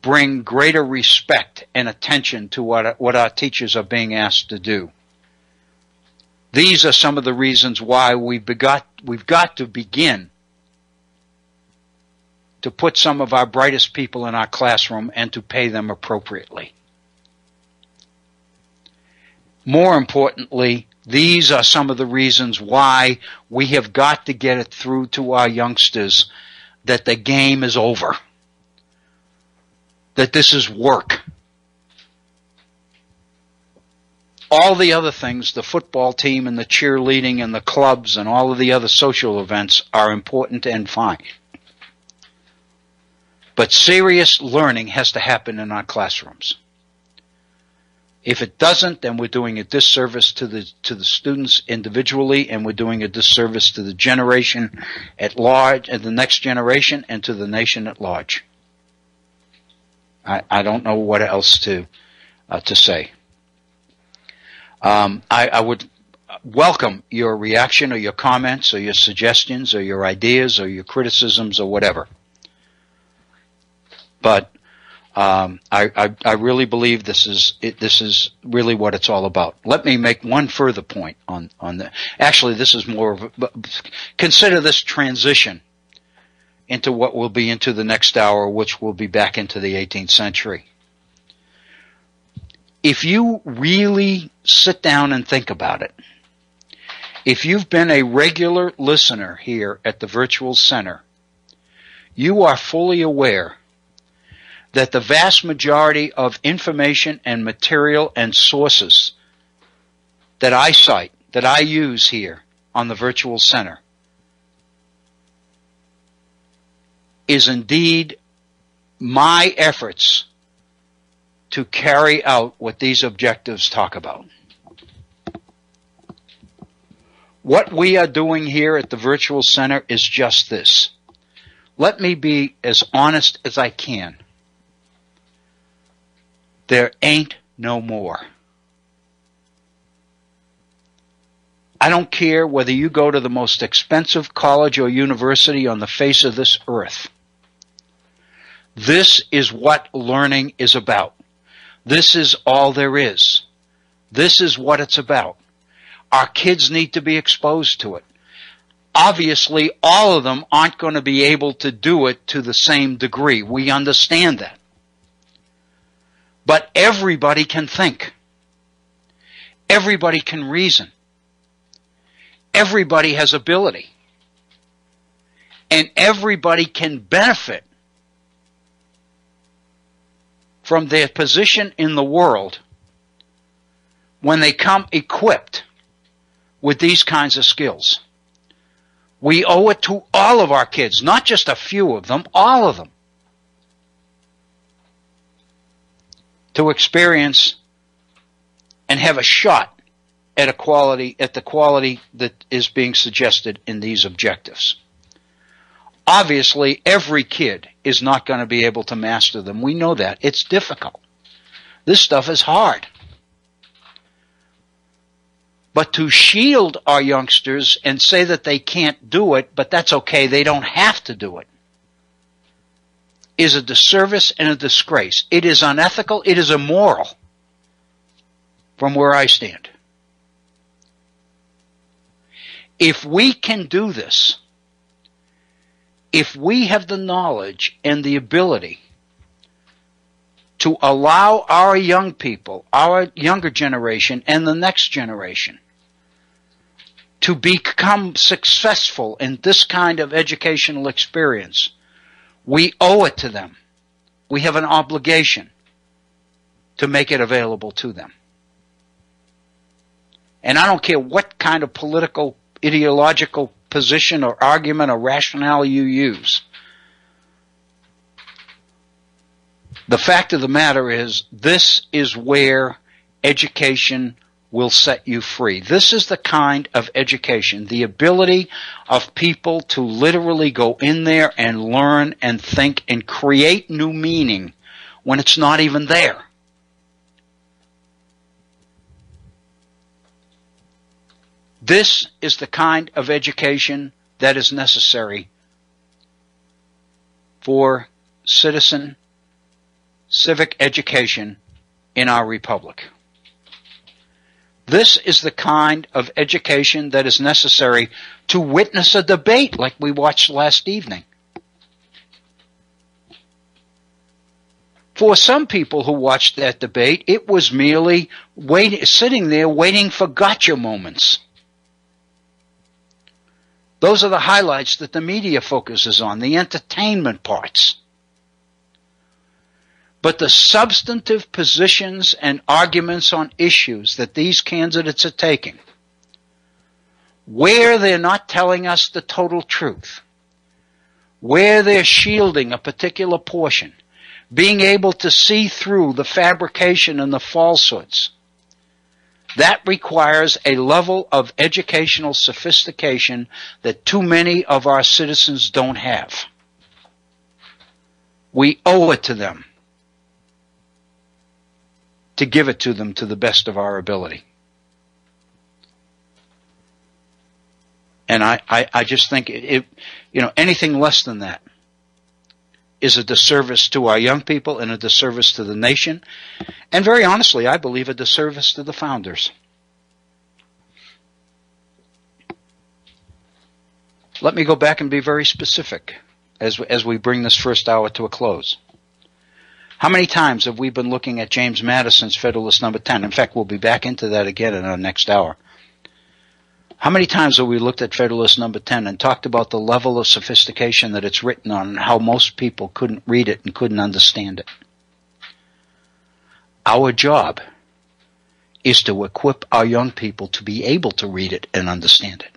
bring greater respect and attention to what our teachers are being asked to do. These are some of the reasons why we've got to begin to put some of our brightest people in our classroom and to pay them appropriately. More importantly, these are some of the reasons why we have got to get it through to our youngsters that the game is over, that this is work. All the other things, the football team and the cheerleading and the clubs and all of the other social events are important and fine. But serious learning has to happen in our classrooms. If it doesn't, then we're doing a disservice to the students individually, and we're doing a disservice to the generation at large, and the next generation, and to the nation at large. I don't know what else to say. I would welcome your reaction or your comments or your suggestions or your ideas or your criticisms or whatever. But I really believe this is really what it's all about. Let me make one further point on that. Actually, this is more of consider this transition into what will be into the next hour, which will be back into the 18th century. If you really sit down and think about it, if you've been a regular listener here at the Virtual Center, you are fully aware that the vast majority of information and material and sources that I cite, that I use here on the Virtual Center, is indeed my efforts to carry out what these objectives talk about. What we are doing here at the Virtual Center is just this. Let me be as honest as I can. There ain't no more. I don't care whether you go to the most expensive college or university on the face of this earth. This is what learning is about. This is all there is. This is what it's about. Our kids need to be exposed to it. Obviously, all of them aren't going to be able to do it to the same degree. We understand that. But everybody can think. Everybody can reason. Everybody has ability. And everybody can benefit from their position in the world when they come equipped with these kinds of skills. We owe it to all of our kids, not just a few of them, all of them, to experience and have a shot at the quality that is being suggested in these objectives. Obviously, every kid is not going to be able to master them. We know that. It's difficult. This stuff is hard. But to shield our youngsters and say that they can't do it, but that's okay, they don't have to do it, is a disservice and a disgrace. It is unethical. It is immoral from where I stand. If we can do this, if we have the knowledge and the ability to allow our young people, our younger generation, and the next generation to become successful in this kind of educational experience, we owe it to them. We have an obligation to make it available to them. And I don't care what kind of political, ideological position or argument or rationale you use. The fact of the matter is, this is where education will set you free. This is the kind of education, the ability of people to literally go in there and learn and think and create new meaning when it's not even there. This is the kind of education that is necessary for civic education in our republic. This is the kind of education that is necessary to witness a debate like we watched last evening. For some people who watched that debate, it was merely sitting there waiting for gotcha moments. Those are the highlights that the media focuses on, the entertainment parts. But the substantive positions and arguments on issues that these candidates are taking, where they're not telling us the total truth, where they're shielding a particular portion, being able to see through the fabrication and the falsehoods, that requires a level of educational sophistication that too many of our citizens don't have. We owe it to them to give it to them to the best of our ability. And I just think anything less than that is a disservice to our young people and a disservice to the nation. And very honestly, I believe a disservice to the founders. Let me go back and be very specific as we bring this first hour to a close. How many times have we been looking at James Madison's Federalist Number 10? In fact, we'll be back into that again in our next hour. How many times have we looked at Federalist Number 10 and talked about the level of sophistication that it's written on and how most people couldn't read it and couldn't understand it? Our job is to equip our young people to be able to read it and understand it.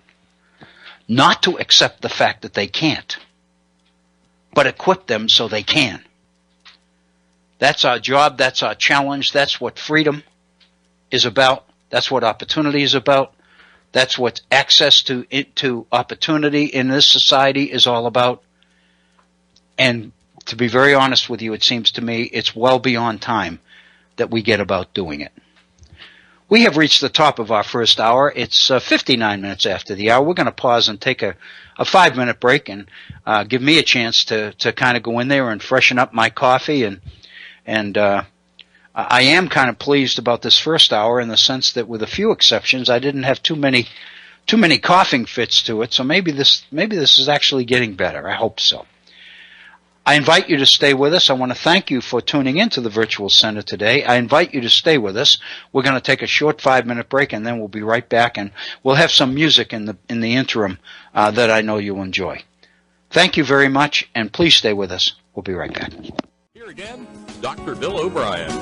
Not to accept the fact that they can't, but equip them so they can. That's our job, that's our challenge, that's what freedom is about, that's what opportunity is about, that's what access to opportunity in this society is all about. And to be very honest with you, it seems to me it's well beyond time that we get about doing it. We have reached the top of our first hour. It's 59 minutes after the hour. We're going to pause and take a 5-minute break and give me a chance to kind of go in there and freshen up my coffee. And I am kind of pleased about this first hour in the sense that, with a few exceptions, I didn't have too many coughing fits to it. So maybe this is actually getting better. I hope so. I invite you to stay with us. I want to thank you for tuning into the Virtual Center today. I invite you to stay with us. We're going to take a short 5-minute break, and then we'll be right back, and we'll have some music in the interim that I know you'll enjoy. Thank you very much, and please stay with us. We'll be right back. Here again, Dr. Bill O'Brien.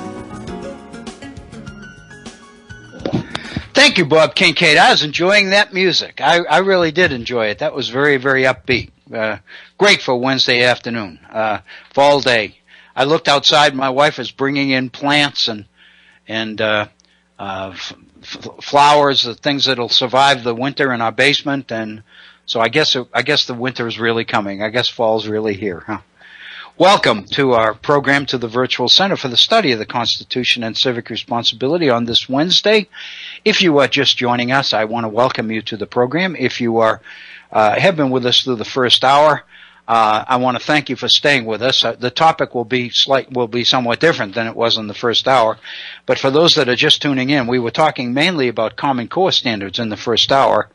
Thank you, Bob Kincaid. I was enjoying that music. I really did enjoy it. That was very, very upbeat. Great for Wednesday afternoon, fall day. I looked outside. My wife is bringing in plants and flowers, the things that'll survive the winter in our basement. And so I guess the winter is really coming. I guess fall's really here, huh? Welcome to our program, to the Virtual Center for the Study of the Constitution and Civic Responsibility on this Wednesday. If you are just joining us, I want to welcome you to the program. If you are have been with us through the first hour, I want to thank you for staying with us. The topic will be somewhat different than it was in the first hour. But for those that are just tuning in, we were talking mainly about Common Core standards in the first hour.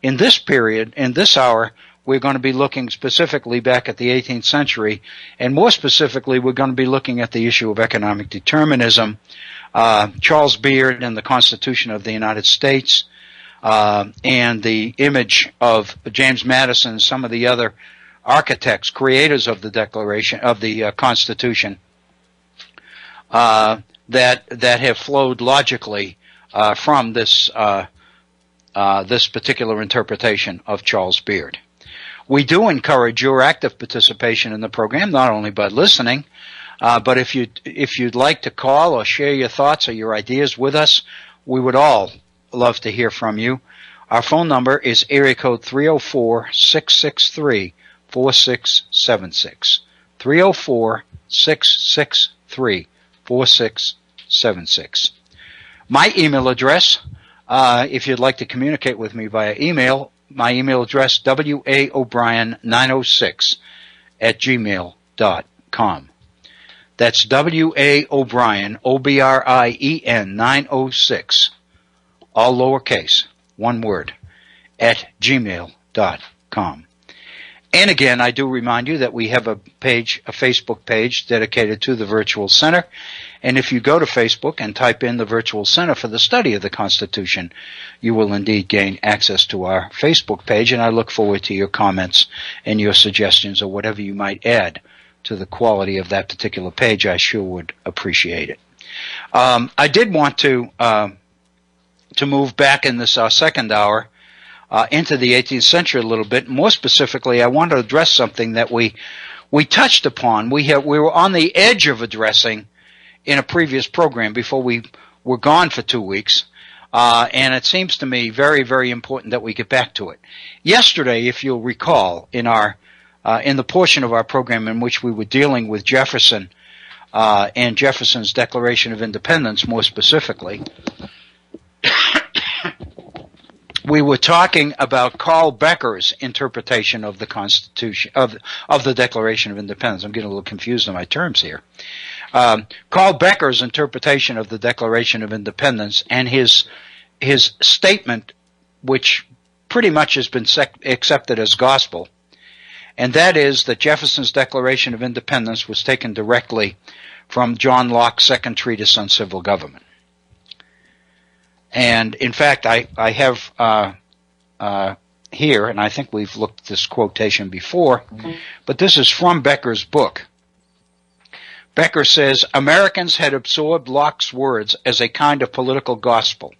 In this period, in this hour, we're going to be looking specifically back at the 18th century, and more specifically, we're going to be looking at the issue of economic determinism, Charles Beard and the Constitution of the United States, and the image of James Madison and some of the other architects, creators of the Declaration of the Constitution, that have flowed logically from this particular interpretation of Charles Beard. We do encourage your active participation in the program, not only by listening, but if you'd like to call or share your thoughts or your ideas with us, we would all love to hear from you. Our phone number is area code 304-663-4676. 304-663-4676. My email address, if you'd like to communicate with me via email, my email address, waobrien906@gmail.com. That's waobrien, O-B-R-I-E-N, 906, all lowercase, one word, at gmail.com. And again, I do remind you that we have a Facebook page dedicated to the Virtual Center. And if you go to Facebook and type in the Virtual Center for the Study of the Constitution, you will indeed gain access to our Facebook page. And I look forward to your comments and your suggestions or whatever you might add to the quality of that particular page. I sure would appreciate it. I did want to move back in this second hour into the 18th century a little bit. More specifically, I want to address something that we touched upon. We were on the edge of addressing in a previous program before we were gone for 2 weeks, and it seems to me very, very important that we get back to it. Yesterday, if you'll recall, in the portion of our program in which we were dealing with Jefferson and Jefferson's Declaration of Independence, more specifically, we were talking about Carl Becker's interpretation of the Constitution, of the Declaration of Independence. I'm getting a little confused on my terms here. Carl Becker's interpretation of the Declaration of Independence and his statement, which pretty much has been accepted as gospel, and that is that Jefferson's Declaration of Independence was taken directly from John Locke's Second Treatise on Civil Government. And in fact, I have here, and I think we've looked at this quotation before, but this is from Becker's book. Becker says, Americans had absorbed Locke's words as a kind of political gospel,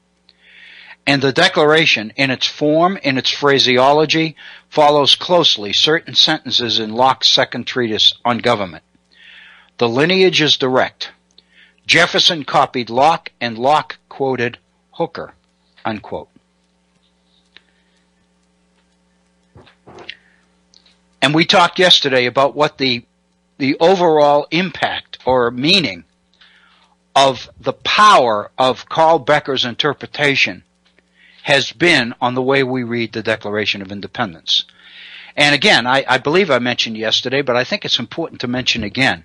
and the Declaration, in its form, in its phraseology, follows closely certain sentences in Locke's Second Treatise on Government. The lineage is direct. Jefferson copied Locke, and Locke quoted Hooker, unquote. And we talked yesterday about what the overall impact or meaning of the power of Carl Becker's interpretation has been on the way we read the Declaration of Independence. And again, I believe I mentioned yesterday, but I think it's important to mention again.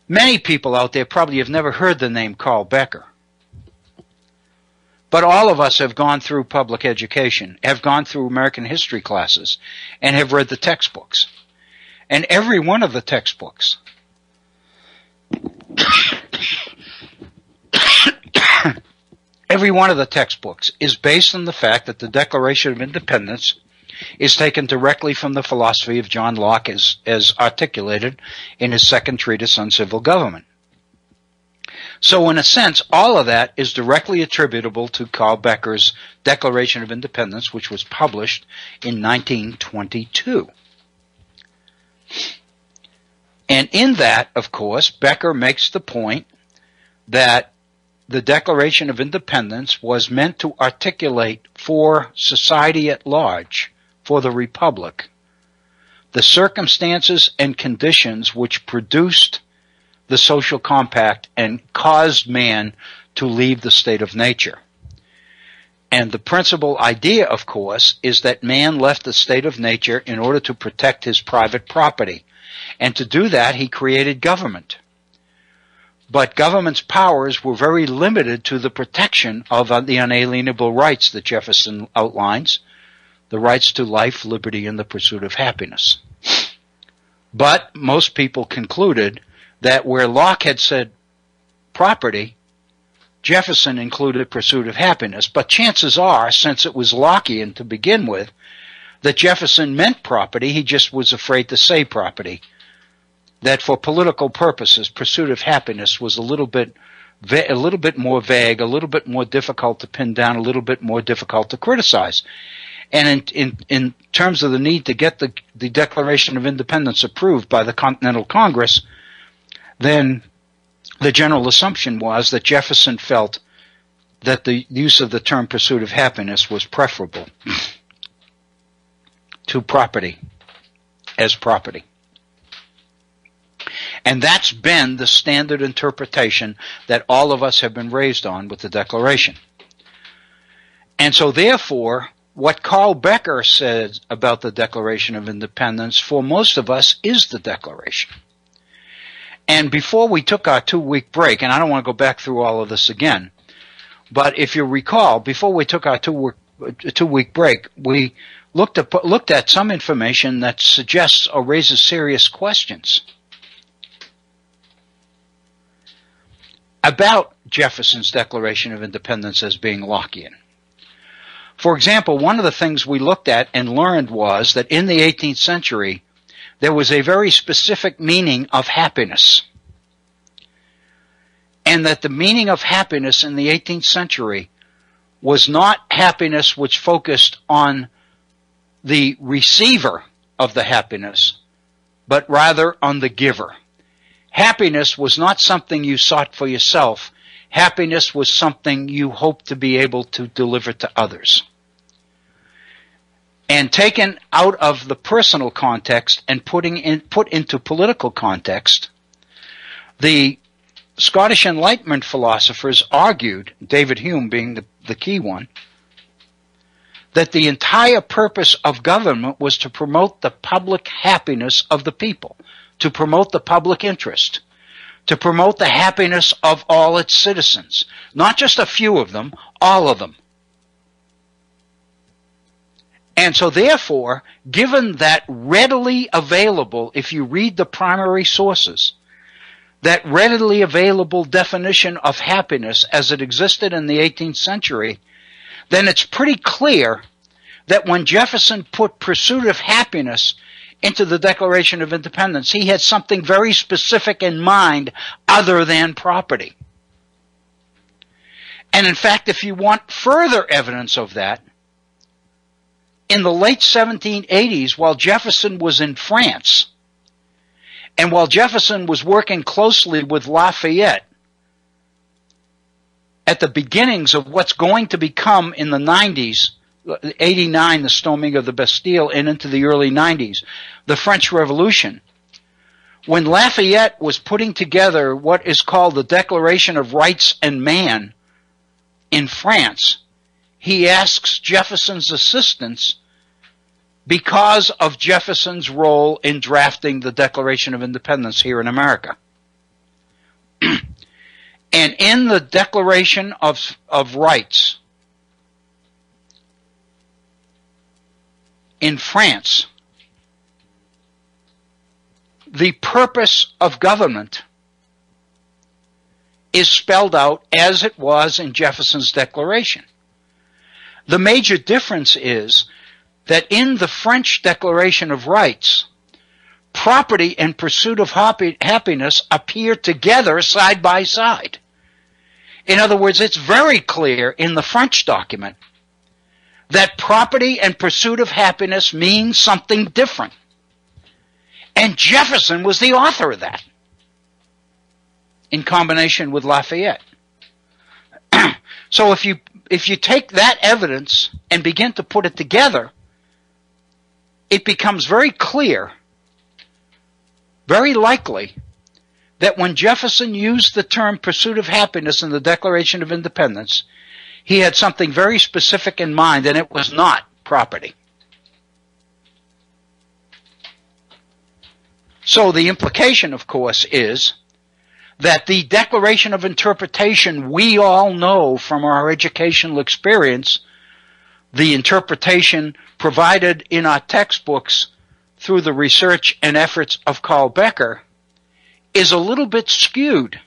Many people out there probably have never heard the name Carl Becker. But all of us have gone through public education, have gone through American history classes, and have read the textbooks. And every one of the textbooks every one of the textbooks is based on the fact that the Declaration of Independence is taken directly from the philosophy of John Locke as articulated in his second treatise on civil government. So in a sense, all of that is directly attributable to Carl Becker's Declaration of Independence, which was published in 1922. And in that, of course, Becker makes the point that the Declaration of Independence was meant to articulate for society at large, for the Republic, the circumstances and conditions which produced the social compact and caused man to leave the state of nature. And the principal idea, of course, is that man left the state of nature in order to protect his private property. And to do that, he created government. But government's powers were very limited to the protection of the unalienable rights that Jefferson outlines, the rights to life, liberty, and the pursuit of happiness. But most people concluded that where Locke had said property, Jefferson included pursuit of happiness. But chances are, since it was Lockean to begin with, that Jefferson meant property, he just was afraid to say property. That for political purposes, pursuit of happiness was a little bit more vague, a little bit more difficult to pin down, a little bit more difficult to criticize. And in terms of the need to get the Declaration of Independence approved by the Continental Congress, then the general assumption was that Jefferson felt that the use of the term pursuit of happiness was preferable to property as property. And that's been the standard interpretation that all of us have been raised on with the Declaration. And so therefore, what Carl Becker says about the Declaration of Independence for most of us is the Declaration. And before we took our 2-week break, and I don't want to go back through all of this again, but if you recall, before we took our 2-week break, we looked at some information that suggests or raises serious questions about Jefferson's Declaration of Independence as being Lockean. For example, one of the things we looked at and learned was that in the 18th century, there was a very specific meaning of happiness. And that the meaning of happiness in the 18th century was not happiness which focused on the receiver of the happiness, but rather on the giver. Happiness was not something you sought for yourself. Happiness was something you hoped to be able to deliver to others. And taken out of the personal context and put into political context, the Scottish Enlightenment philosophers argued, David Hume being the key one, that the entire purpose of government was to promote the public happiness of the people, to promote the public interest, to promote the happiness of all its citizens, not just a few of them, all of them. And so therefore, given that readily available, if you read the primary sources, that readily available definition of happiness as it existed in the 18th century, then it's pretty clear that when Jefferson put pursuit of happiness into the Declaration of Independence, he had something very specific in mind other than property. And in fact, if you want further evidence of that, in the late 1780s, while Jefferson was in France, and while Jefferson was working closely with Lafayette at the beginnings of what's going to become in the 90s, 89, the storming of the Bastille, and into the early 90s, the French Revolution, when Lafayette was putting together what is called the Declaration of Rights and Man in France, he asks Jefferson's assistance because of Jefferson's role in drafting the Declaration of Independence here in America. And in the Declaration of Rights in France, the purpose of government is spelled out as it was in Jefferson's Declaration. The major difference is that in the French Declaration of Rights, property and pursuit of happiness appear together side by side. In other words, it's very clear in the French document that property and pursuit of happiness means something different. And Jefferson was the author of that, in combination with Lafayette. So if you take that evidence and begin to put it together, it becomes very clear, very likely, that when Jefferson used the term pursuit of happiness in the Declaration of Independence, he had something very specific in mind, and it was not property. So the implication, of course, is that the Declaration of Interpretation we all know from our educational experience, the interpretation provided in our textbooks through the research and efforts of Carl Becker, is a little bit skewed.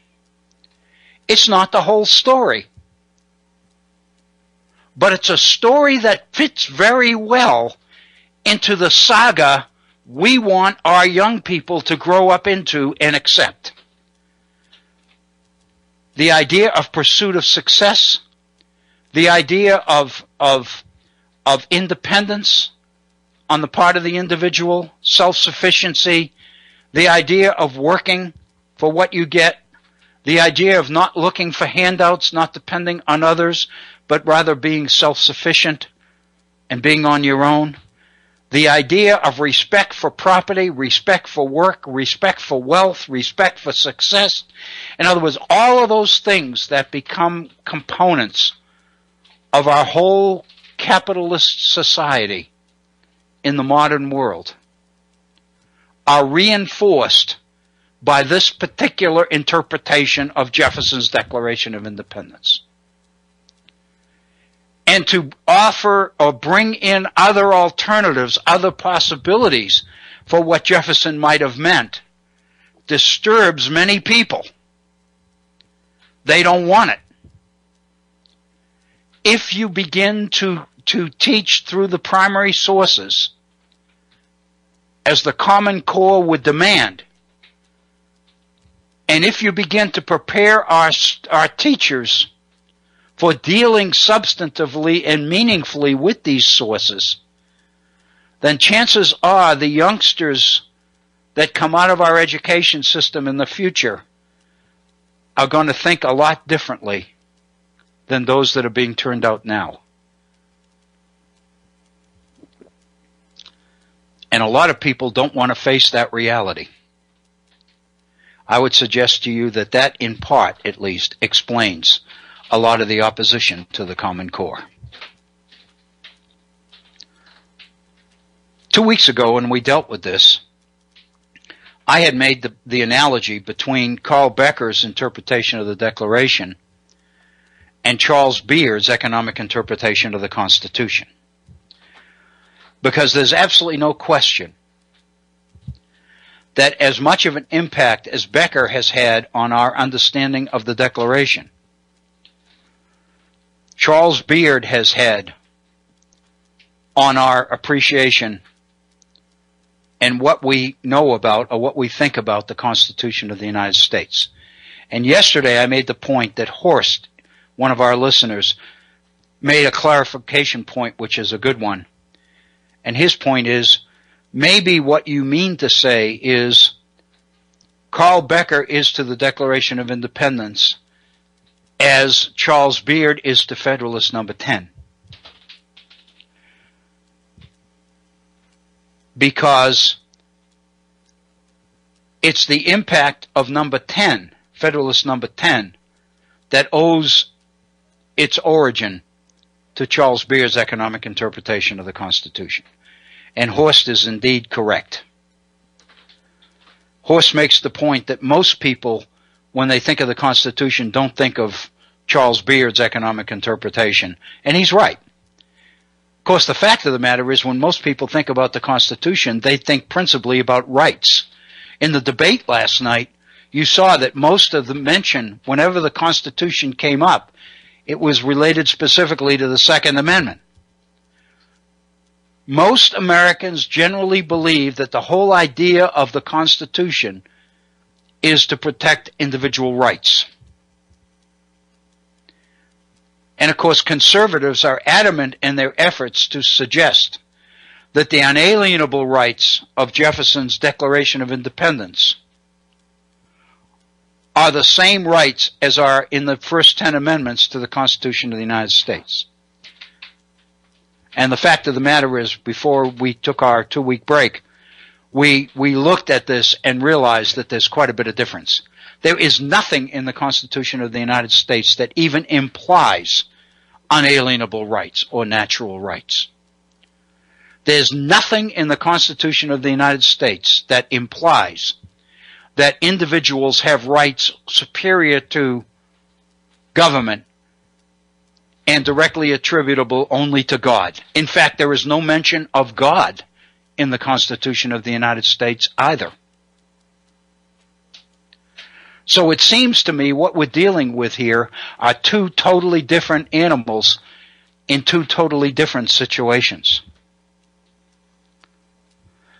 It's not the whole story. But it's a story that fits very well into the saga we want our young people to grow up into and accept. The idea of pursuit of success, the idea of independence on the part of the individual, self-sufficiency, the idea of working for what you get, the idea of not looking for handouts, not depending on others, but rather being self-sufficient and being on your own, the idea of respect for property, respect for work, respect for wealth, respect for success. In other words, all of those things that become components of our whole capitalist society in the modern world are reinforced by this particular interpretation of Jefferson's Declaration of Independence. And to offer or bring in other alternatives, other possibilities for what Jefferson might have meant, disturbs many people. They don't want it. If you begin to teach through the primary sources, as the Common Core would demand, and if you begin to prepare our teachers for dealing substantively and meaningfully with these sources, then chances are the youngsters that come out of our education system in the future are going to think a lot differently than those that are being turned out now. And a lot of people don't want to face that reality. I would suggest to you that that, in part at least, explains a lot of the opposition to the Common Core. 2 weeks ago, when we dealt with this, I had made the analogy between Carl Becker's interpretation of the Declaration and Charles Beard's economic interpretation of the Constitution. Because there's absolutely no question that as much of an impact as Becker has had on our understanding of the Declaration, Charles Beard has had on our appreciation and what we know about or what we think about the Constitution of the United States. And yesterday I made the point that Horst, one of our listeners, made a clarification point, which is a good one. And his point is, maybe what you mean to say is Carl Becker is to the Declaration of Independence as Charles Beard is to Federalist Number 10. Because It's the impact of number 10, Federalist number 10, that owes its origin to Charles Beard's economic interpretation of the Constitution. And Horst is indeed correct. Horst makes the point that most people, when they think of the Constitution, don't think of Charles Beard's economic interpretation. And he's right. Of course, the fact of the matter is when most people think about the Constitution, they think principally about rights. In the debate last night, you saw that most of the mention, whenever the Constitution came up, it was related specifically to the Second Amendment. Most Americans generally believe that the whole idea of the Constitution is to protect individual rights. And of course, conservatives are adamant in their efforts to suggest that the unalienable rights of Jefferson's Declaration of Independence are the same rights as are in the first 10 amendments to the Constitution of the United States. And the fact of the matter is, before we took our 2-week break, we looked at this and realized that there's quite a bit of difference. There is nothing in the Constitution of the United States that even implies unalienable rights or natural rights. There's nothing in the Constitution of the United States that implies that individuals have rights superior to government and directly attributable only to God. In fact, there is no mention of God in the Constitution of the United States either. So it seems to me what we're dealing with here are two totally different animals in two totally different situations.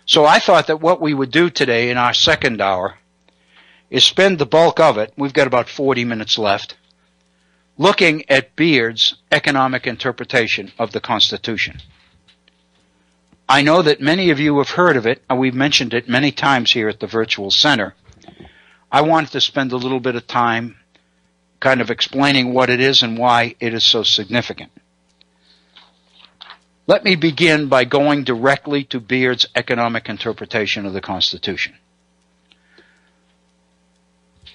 So I thought that what we would do today in our second hour is spend the bulk of it, we've got about 40 minutes left, looking at Beard's economic interpretation of the Constitution. I know that many of you have heard of it, and we've mentioned it many times here at the Virtual Center. I wanted to spend a little bit of time kind of explaining what it is and why it is so significant. Let me begin by going directly to Beard's economic interpretation of the Constitution.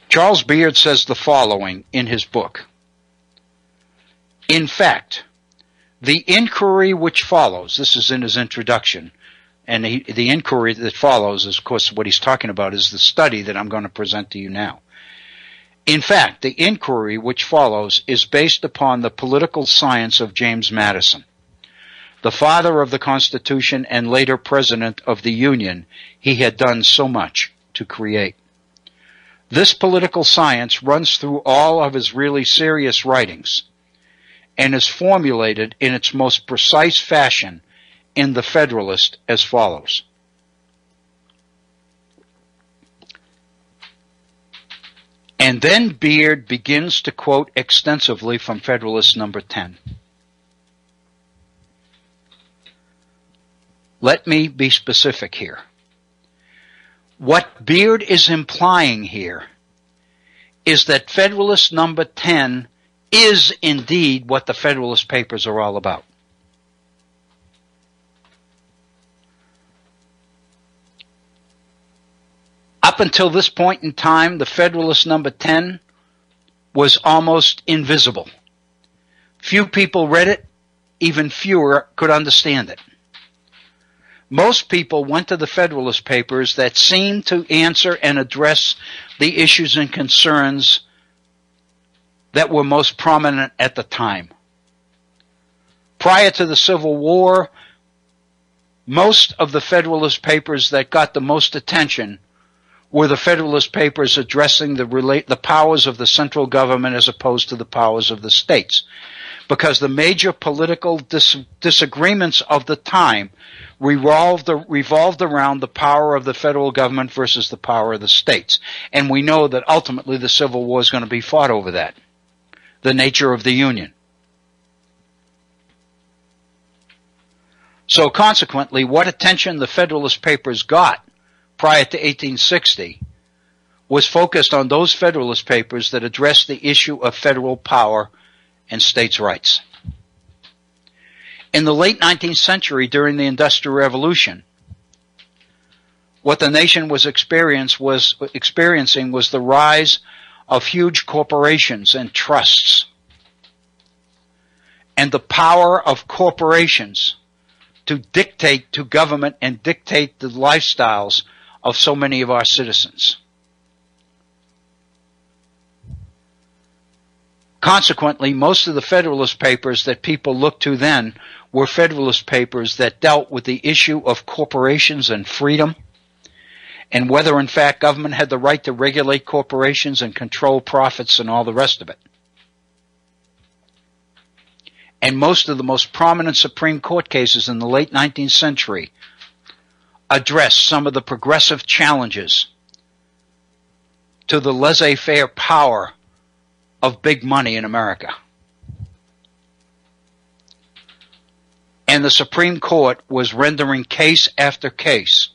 Charles Beard says the following in his book. In fact, the inquiry which follows, this is in his introduction, and the inquiry that follows is, of course, what he's talking about is the study that I'm going to present to you now. In fact, the inquiry which follows is based upon the political science of James Madison, the father of the Constitution and later President of the Union he had done so much to create. This political science runs through all of his really serious writings and is formulated in its most precise fashion in The Federalist as follows. And then Beard begins to quote extensively from Federalist number 10. Let me be specific here. What Beard is implying here is that Federalist number 10 is indeed what the Federalist Papers are all about. Up until this point in time, the Federalist number 10 was almost invisible. Few people read it, even fewer could understand it. Most people went to the Federalist Papers that seemed to answer and address the issues and concerns that were most prominent at the time. Prior to the Civil War, most of the Federalist Papers that got the most attention were the Federalist Papers addressing the powers of the central government as opposed to the powers of the states, because the major political disagreements of the time revolved around the power of the federal government versus the power of the states. And we know that ultimately the Civil War is going to be fought over that, the nature of the Union. So consequently, what attention the Federalist Papers got prior to 1860 was focused on those Federalist Papers that addressed the issue of federal power and states' rights. In the late 19th century, during the Industrial Revolution, what the nation was experiencing was the rise of huge corporations and trusts, and the power of corporations to dictate to government and dictate the lifestyles of so many of our citizens. Consequently, most of the Federalist Papers that people looked to then were Federalist Papers that dealt with the issue of corporations and freedom, and whether in fact government had the right to regulate corporations and control profits and all the rest of it. And most of the most prominent Supreme Court cases in the late 19th century addressed some of the progressive challenges to the laissez-faire power of big money in America. And the Supreme Court was rendering case after case,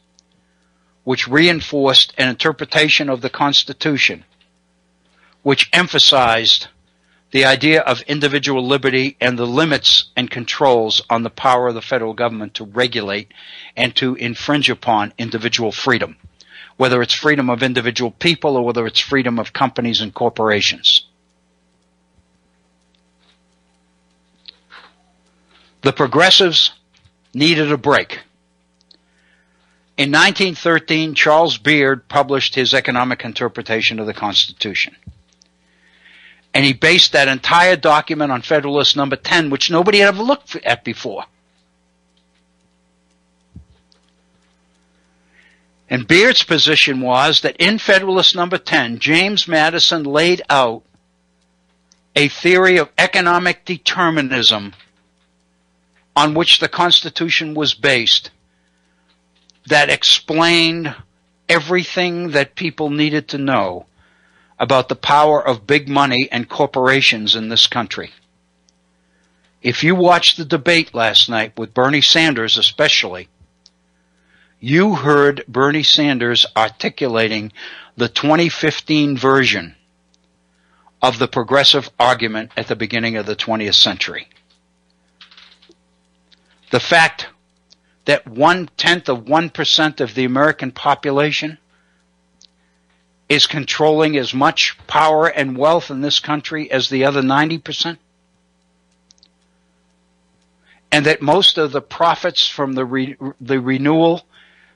which reinforced an interpretation of the Constitution, which emphasized the idea of individual liberty and the limits and controls on the power of the federal government to regulate and to infringe upon individual freedom, whether it's freedom of individual people or whether it's freedom of companies and corporations. The progressives needed a break. In 1913, Charles Beard published his economic interpretation of the Constitution. And he based that entire document on Federalist Number 10, which nobody had ever looked at before. And Beard's position was that in Federalist Number 10, James Madison laid out a theory of economic determinism on which the Constitution was based that explained everything that people needed to know about the power of big money and corporations in this country. If you watched the debate last night with Bernie Sanders especially, you heard Bernie Sanders articulating the 2015 version of the progressive argument at the beginning of the 20th century. The fact that 0.1% of the American population is controlling as much power and wealth in this country as the other 90%, and that most of the profits from the renewal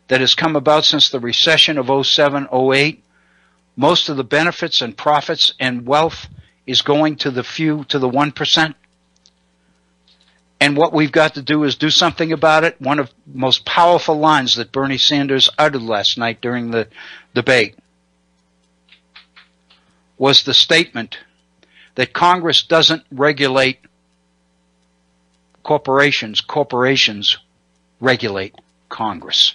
that has come about since the recession of 07-08, most of the benefits and profits and wealth is going to the few, to the 1%. And what we've got to do is do something about it. One of the most powerful lines that Bernie Sanders uttered last night during the debate was the statement that Congress doesn't regulate corporations, corporations regulate Congress.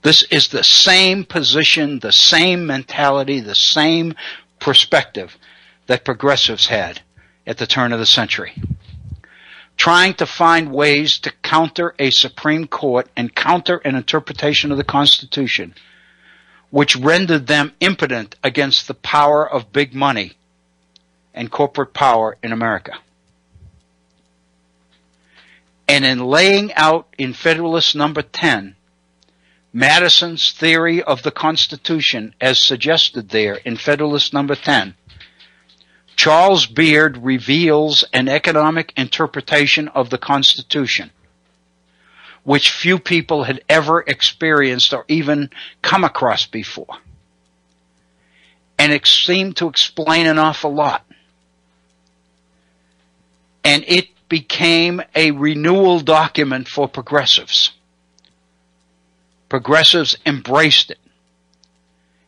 This is the same position, the same mentality, the same perspective that progressives had at the turn of the century, trying to find ways to counter a Supreme Court and counter an interpretation of the Constitution which rendered them impotent against the power of big money and corporate power in America. And in laying out in Federalist Number 10, Madison's theory of the Constitution as suggested there in Federalist Number 10, Charles Beard reveals an economic interpretation of the Constitution which few people had ever experienced or even come across before. And it seemed to explain an awful lot. And it became a renewal document for progressives. Progressives embraced it.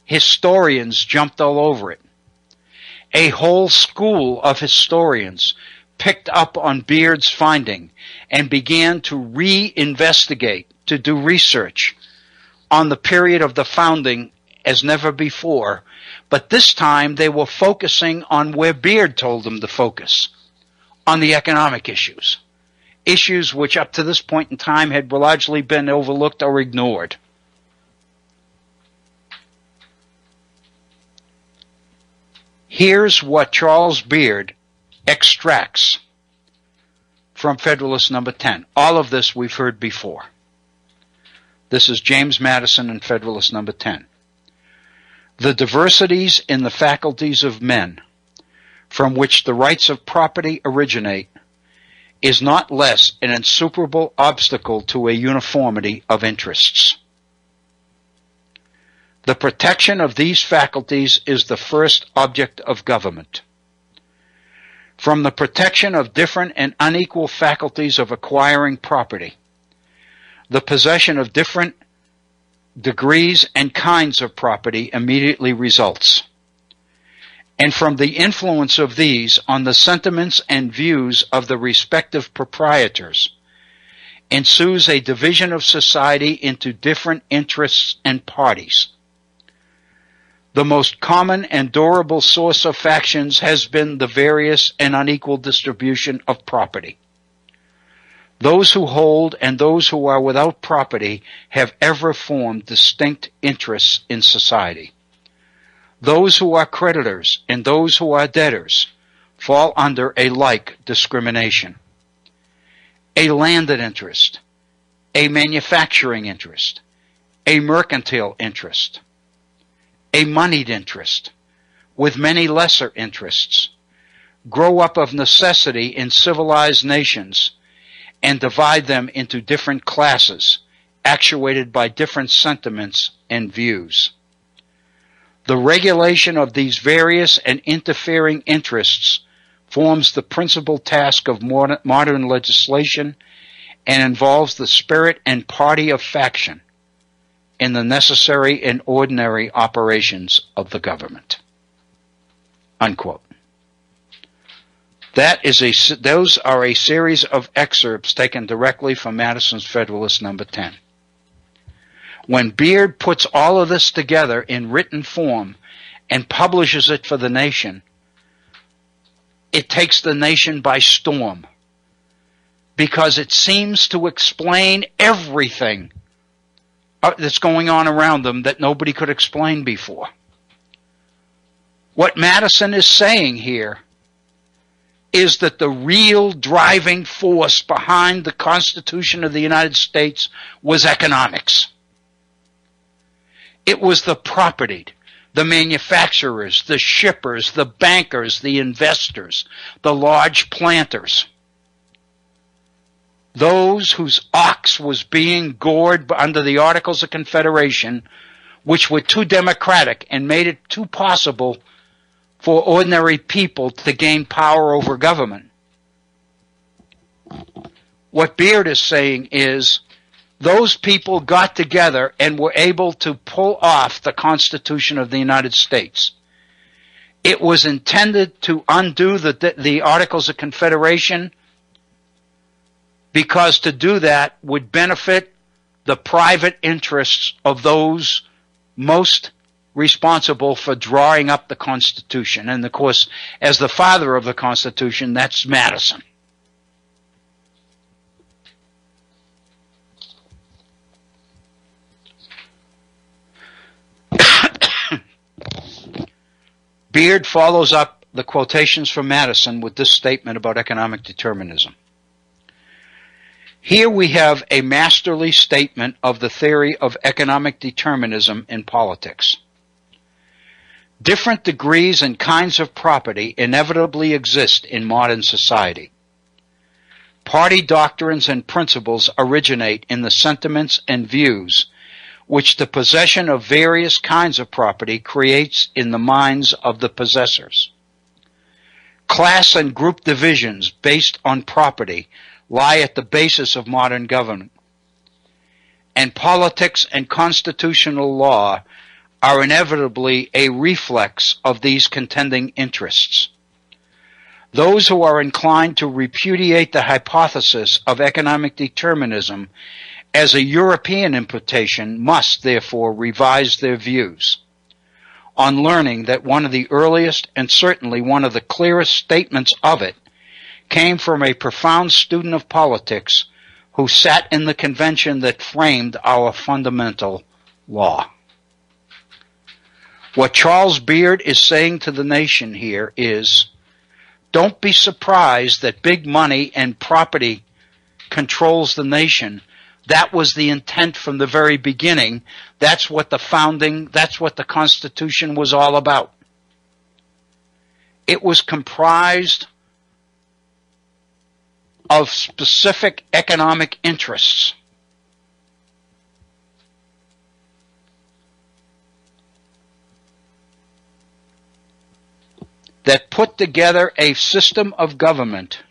Historians jumped all over it. A whole school of historians picked up on Beard's finding and began to reinvestigate, to do research on the period of the founding as never before. But this time they were focusing on where Beard told them to focus, on the economic issues. Issues which up to this point in time had largely been overlooked or ignored. Here's what Charles Beard extracts from Federalist Number 10. All of this we've heard before. This is James Madison in Federalist number 10. The diversities in the faculties of men, from which the rights of property originate, is not less an insuperable obstacle to a uniformity of interests. The protection of these faculties is the first object of government. From the protection of different and unequal faculties of acquiring property, the possession of different degrees and kinds of property immediately results. And from the influence of these on the sentiments and views of the respective proprietors ensues a division of society into different interests and parties. The most common and durable source of factions has been the various and unequal distribution of property. Those who hold and those who are without property have ever formed distinct interests in society. Those who are creditors and those who are debtors fall under a like discrimination. A landed interest, a manufacturing interest, a mercantile interest, a moneyed interest, with many lesser interests, grow up of necessity in civilized nations and divide them into different classes, actuated by different sentiments and views. The regulation of these various and interfering interests forms the principal task of modern legislation and involves the spirit and party of faction in the necessary and ordinary operations of the government. Unquote. Those are a series of excerpts taken directly from Madison's Federalist number 10. When Beard puts all of this together in written form and publishes it for the nation, it takes the nation by storm, because it seems to explain everything that's going on around them that nobody could explain before. What Madison is saying here is that the real driving force behind the Constitution of the United States was economics. It was the propertied, the manufacturers, the shippers, the bankers, the investors, the large planters. Those whose ox was being gored under the Articles of Confederation, which were too democratic and made it too possible for ordinary people to gain power over government. What Beard is saying is those people got together and were able to pull off the Constitution of the United States. It was intended to undo the Articles of Confederation, because to do that would benefit the private interests of those most responsible for drawing up the Constitution. And of course, as the father of the Constitution, that's Madison. Beard follows up the quotations from Madison with this statement about economic determinism. Here we have a masterly statement of the theory of economic determinism in politics. Different degrees and kinds of property inevitably exist in modern society. Party doctrines and principles originate in the sentiments and views which the possession of various kinds of property creates in the minds of the possessors. Class and group divisions based on property lie at the basis of modern government. And politics and constitutional law are inevitably a reflex of these contending interests. Those who are inclined to repudiate the hypothesis of economic determinism as a European imputation must, therefore, revise their views on learning that one of the earliest and certainly one of the clearest statements of it came from a profound student of politics who sat in the convention that framed our fundamental law. What Charles Beard is saying to the nation here is, don't be surprised that big money and property controls the nation That was the intent from the very beginning. That's what the Constitution was all about. It was comprised of specific economic interests. That put together a system of government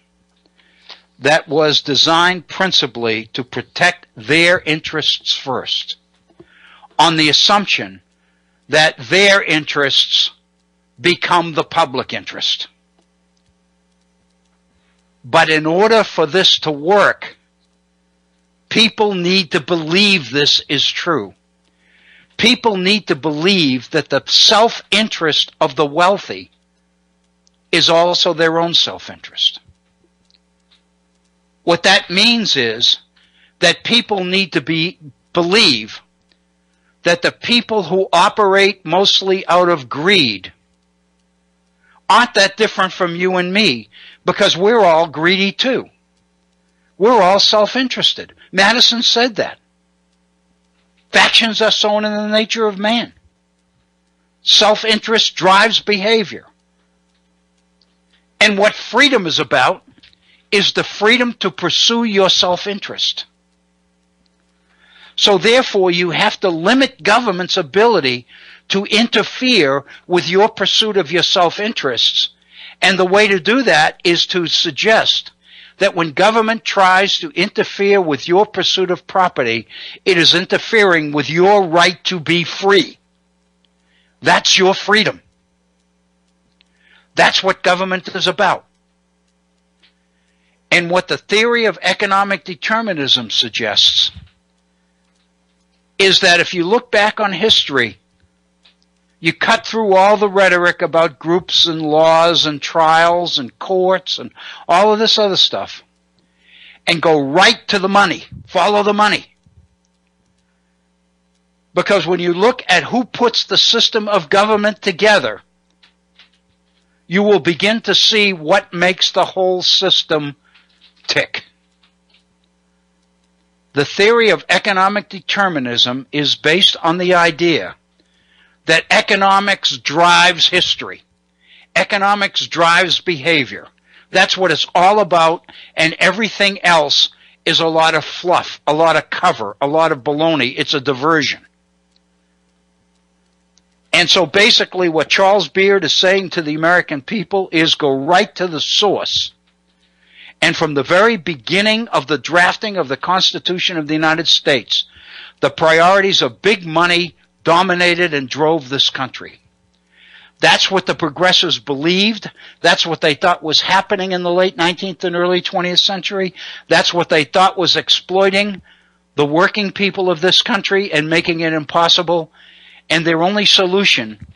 that was designed principally to protect their interests first, on the assumption that their interests become the public interest. But in order for this to work, people need to believe this is true. People need to believe that the self-interest of the wealthy is also their own self-interest. What that means is that people need to believe that the people who operate mostly out of greed aren't that different from you and me, because we're all greedy too. We're all self-interested. Madison said that. Factions are sown in the nature of man. Self-interest drives behavior. And what freedom is about is the freedom to pursue your self-interest. So therefore, you have to limit government's ability to interfere with your pursuit of your self-interests. And the way to do that is to suggest that when government tries to interfere with your pursuit of property, it is interfering with your right to be free. That's your freedom. That's what government is about. And what the theory of economic determinism suggests is that if you look back on history, you cut through all the rhetoric about groups and laws and trials and courts and all of this other stuff, and go right to the money. Follow the money. Because when you look at who puts the system of government together, you will begin to see what makes the whole system tick. The theory of economic determinism is based on the idea that economics drives history. Economics drives behavior. That's what it's all about, and everything else is a lot of fluff, a lot of cover, a lot of baloney. It's a diversion. And so basically what Charles Beard is saying to the American people is go right to the source. And from the very beginning of the drafting of the Constitution of the United States, the priorities of big money dominated and drove this country. That's what the progressives believed. That's what they thought was happening in the late 19th and early 20th century. That's what they thought was exploiting the working people of this country and making it impossible. And their only solution,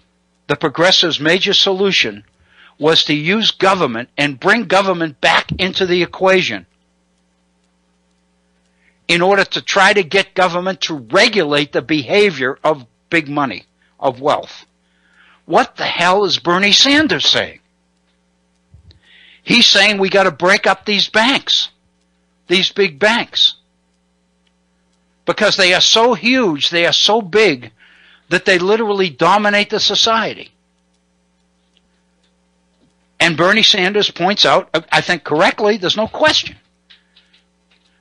the progressives' major solution, was to use government and bring government back into the equation in order to try to get government to regulate the behavior of big money, of wealth. What the hell is Bernie Sanders saying? He's saying we got to break up these banks, these big banks, because they are so huge, they are so big, that they literally dominate the society. And Bernie Sanders points out, I think correctly, there's no question,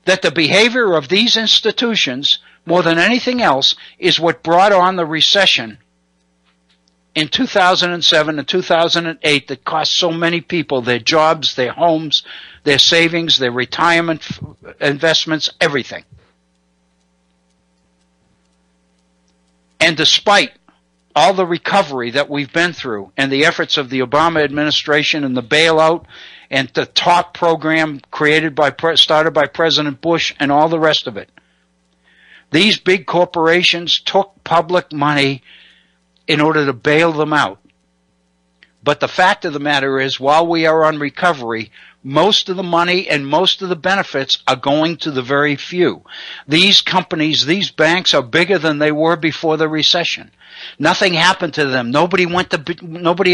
that the behavior of these institutions, more than anything else, is what brought on the recession in 2007 and 2008 that cost so many people their jobs, their homes, their savings, their retirement investments, everything. And despite all the recovery that we've been through and the efforts of the Obama administration and the bailout and the TARP program started by President Bush and all the rest of it, these big corporations took public money in order to bail them out. But the fact of the matter is, while we are on recovery, most of the money and most of the benefits are going to the very few. These companies, these banks are bigger than they were before the recession. Nothing happened to them. Nobody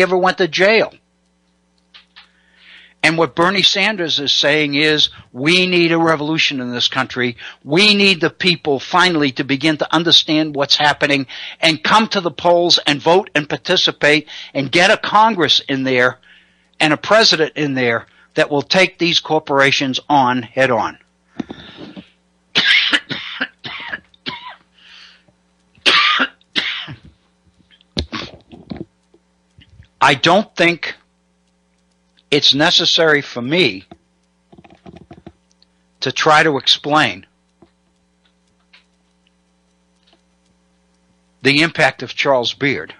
ever went to jail. And what Bernie Sanders is saying is, we need a revolution in this country. We need the people finally to begin to understand what's happening and come to the polls and vote and participate and get a Congress in there and a president in there that will take these corporations on head on. I don't think it's necessary for me to try to explain the impact of Charles Beard.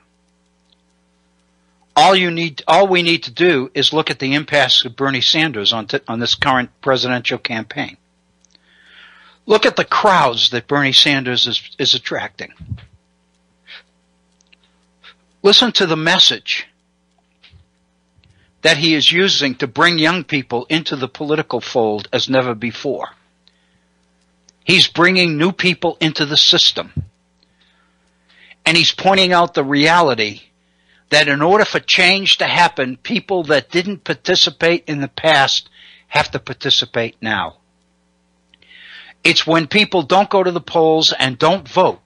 All we need to do is look at the impacts of Bernie Sanders on this current presidential campaign. Look at the crowds that Bernie Sanders is attracting. Listen to the message that he is using to bring young people into the political fold as never before. He's bringing new people into the system. And he's pointing out the reality that in order for change to happen, people that didn't participate in the past have to participate now. It's when people don't go to the polls and don't vote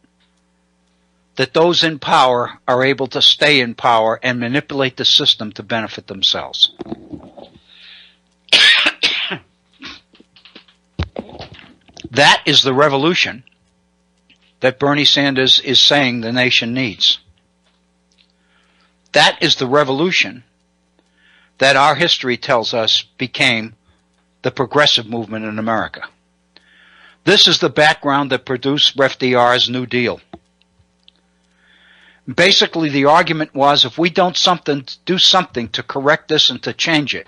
that those in power are able to stay in power and manipulate the system to benefit themselves. That is the revolution that Bernie Sanders is saying the nation needs. That is the revolution that our history tells us became the progressive movement in America. This is the background that produced FDR's New Deal. Basically, the argument was if we don't do something to correct this and to change it,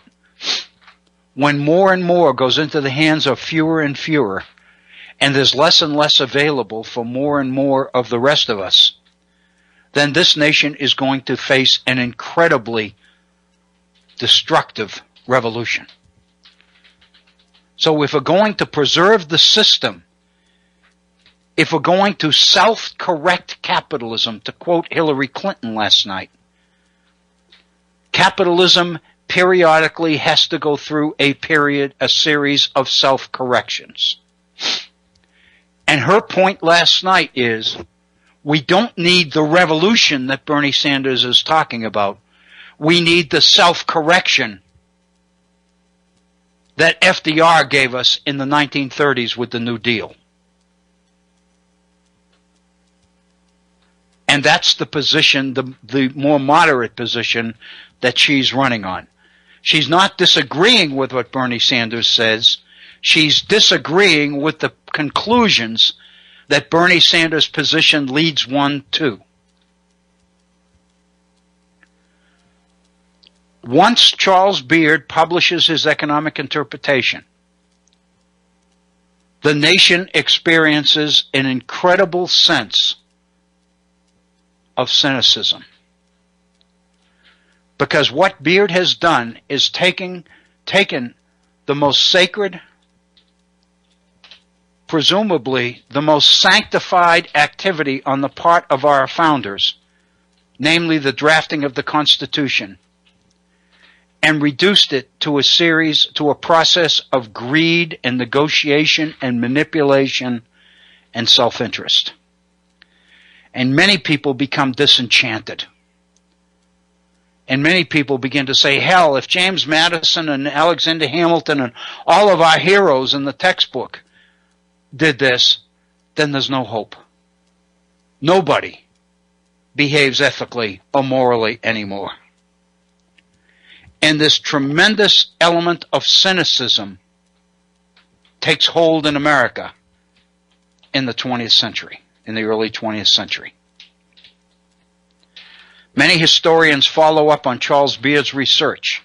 when more and more goes into the hands of fewer and fewer, and there's less and less available for more and more of the rest of us, then this nation is going to face an incredibly destructive revolution. So if we're going to preserve the system, if we're going to self-correct capitalism, to quote Hillary Clinton last night, capitalism periodically has to go through a series of self-corrections. And her point last night is, we don't need the revolution that Bernie Sanders is talking about. We need the self-correction that FDR gave us in the 1930s with the New Deal. And that's the position, the more moderate position that she's running on. She's not disagreeing with what Bernie Sanders says. She's disagreeing with the conclusions that Bernie Sanders' position leads one to. Once Charles Beard publishes his economic interpretation, the nation experiences an incredible sense of cynicism. Because what Beard has done is taken the most sacred, presumably the most sanctified activity on the part of our founders, namely the drafting of the Constitution, and reduced it to a process of greed and negotiation and manipulation and self-interest. And many people become disenchanted. And many people begin to say, hell, if James Madison and Alexander Hamilton and all of our heroes in the textbook did this, then there's no hope. Nobody behaves ethically or morally anymore. And this tremendous element of cynicism takes hold in America in the 20th century, in the early 20th century. Many historians follow up on Charles Beard's research.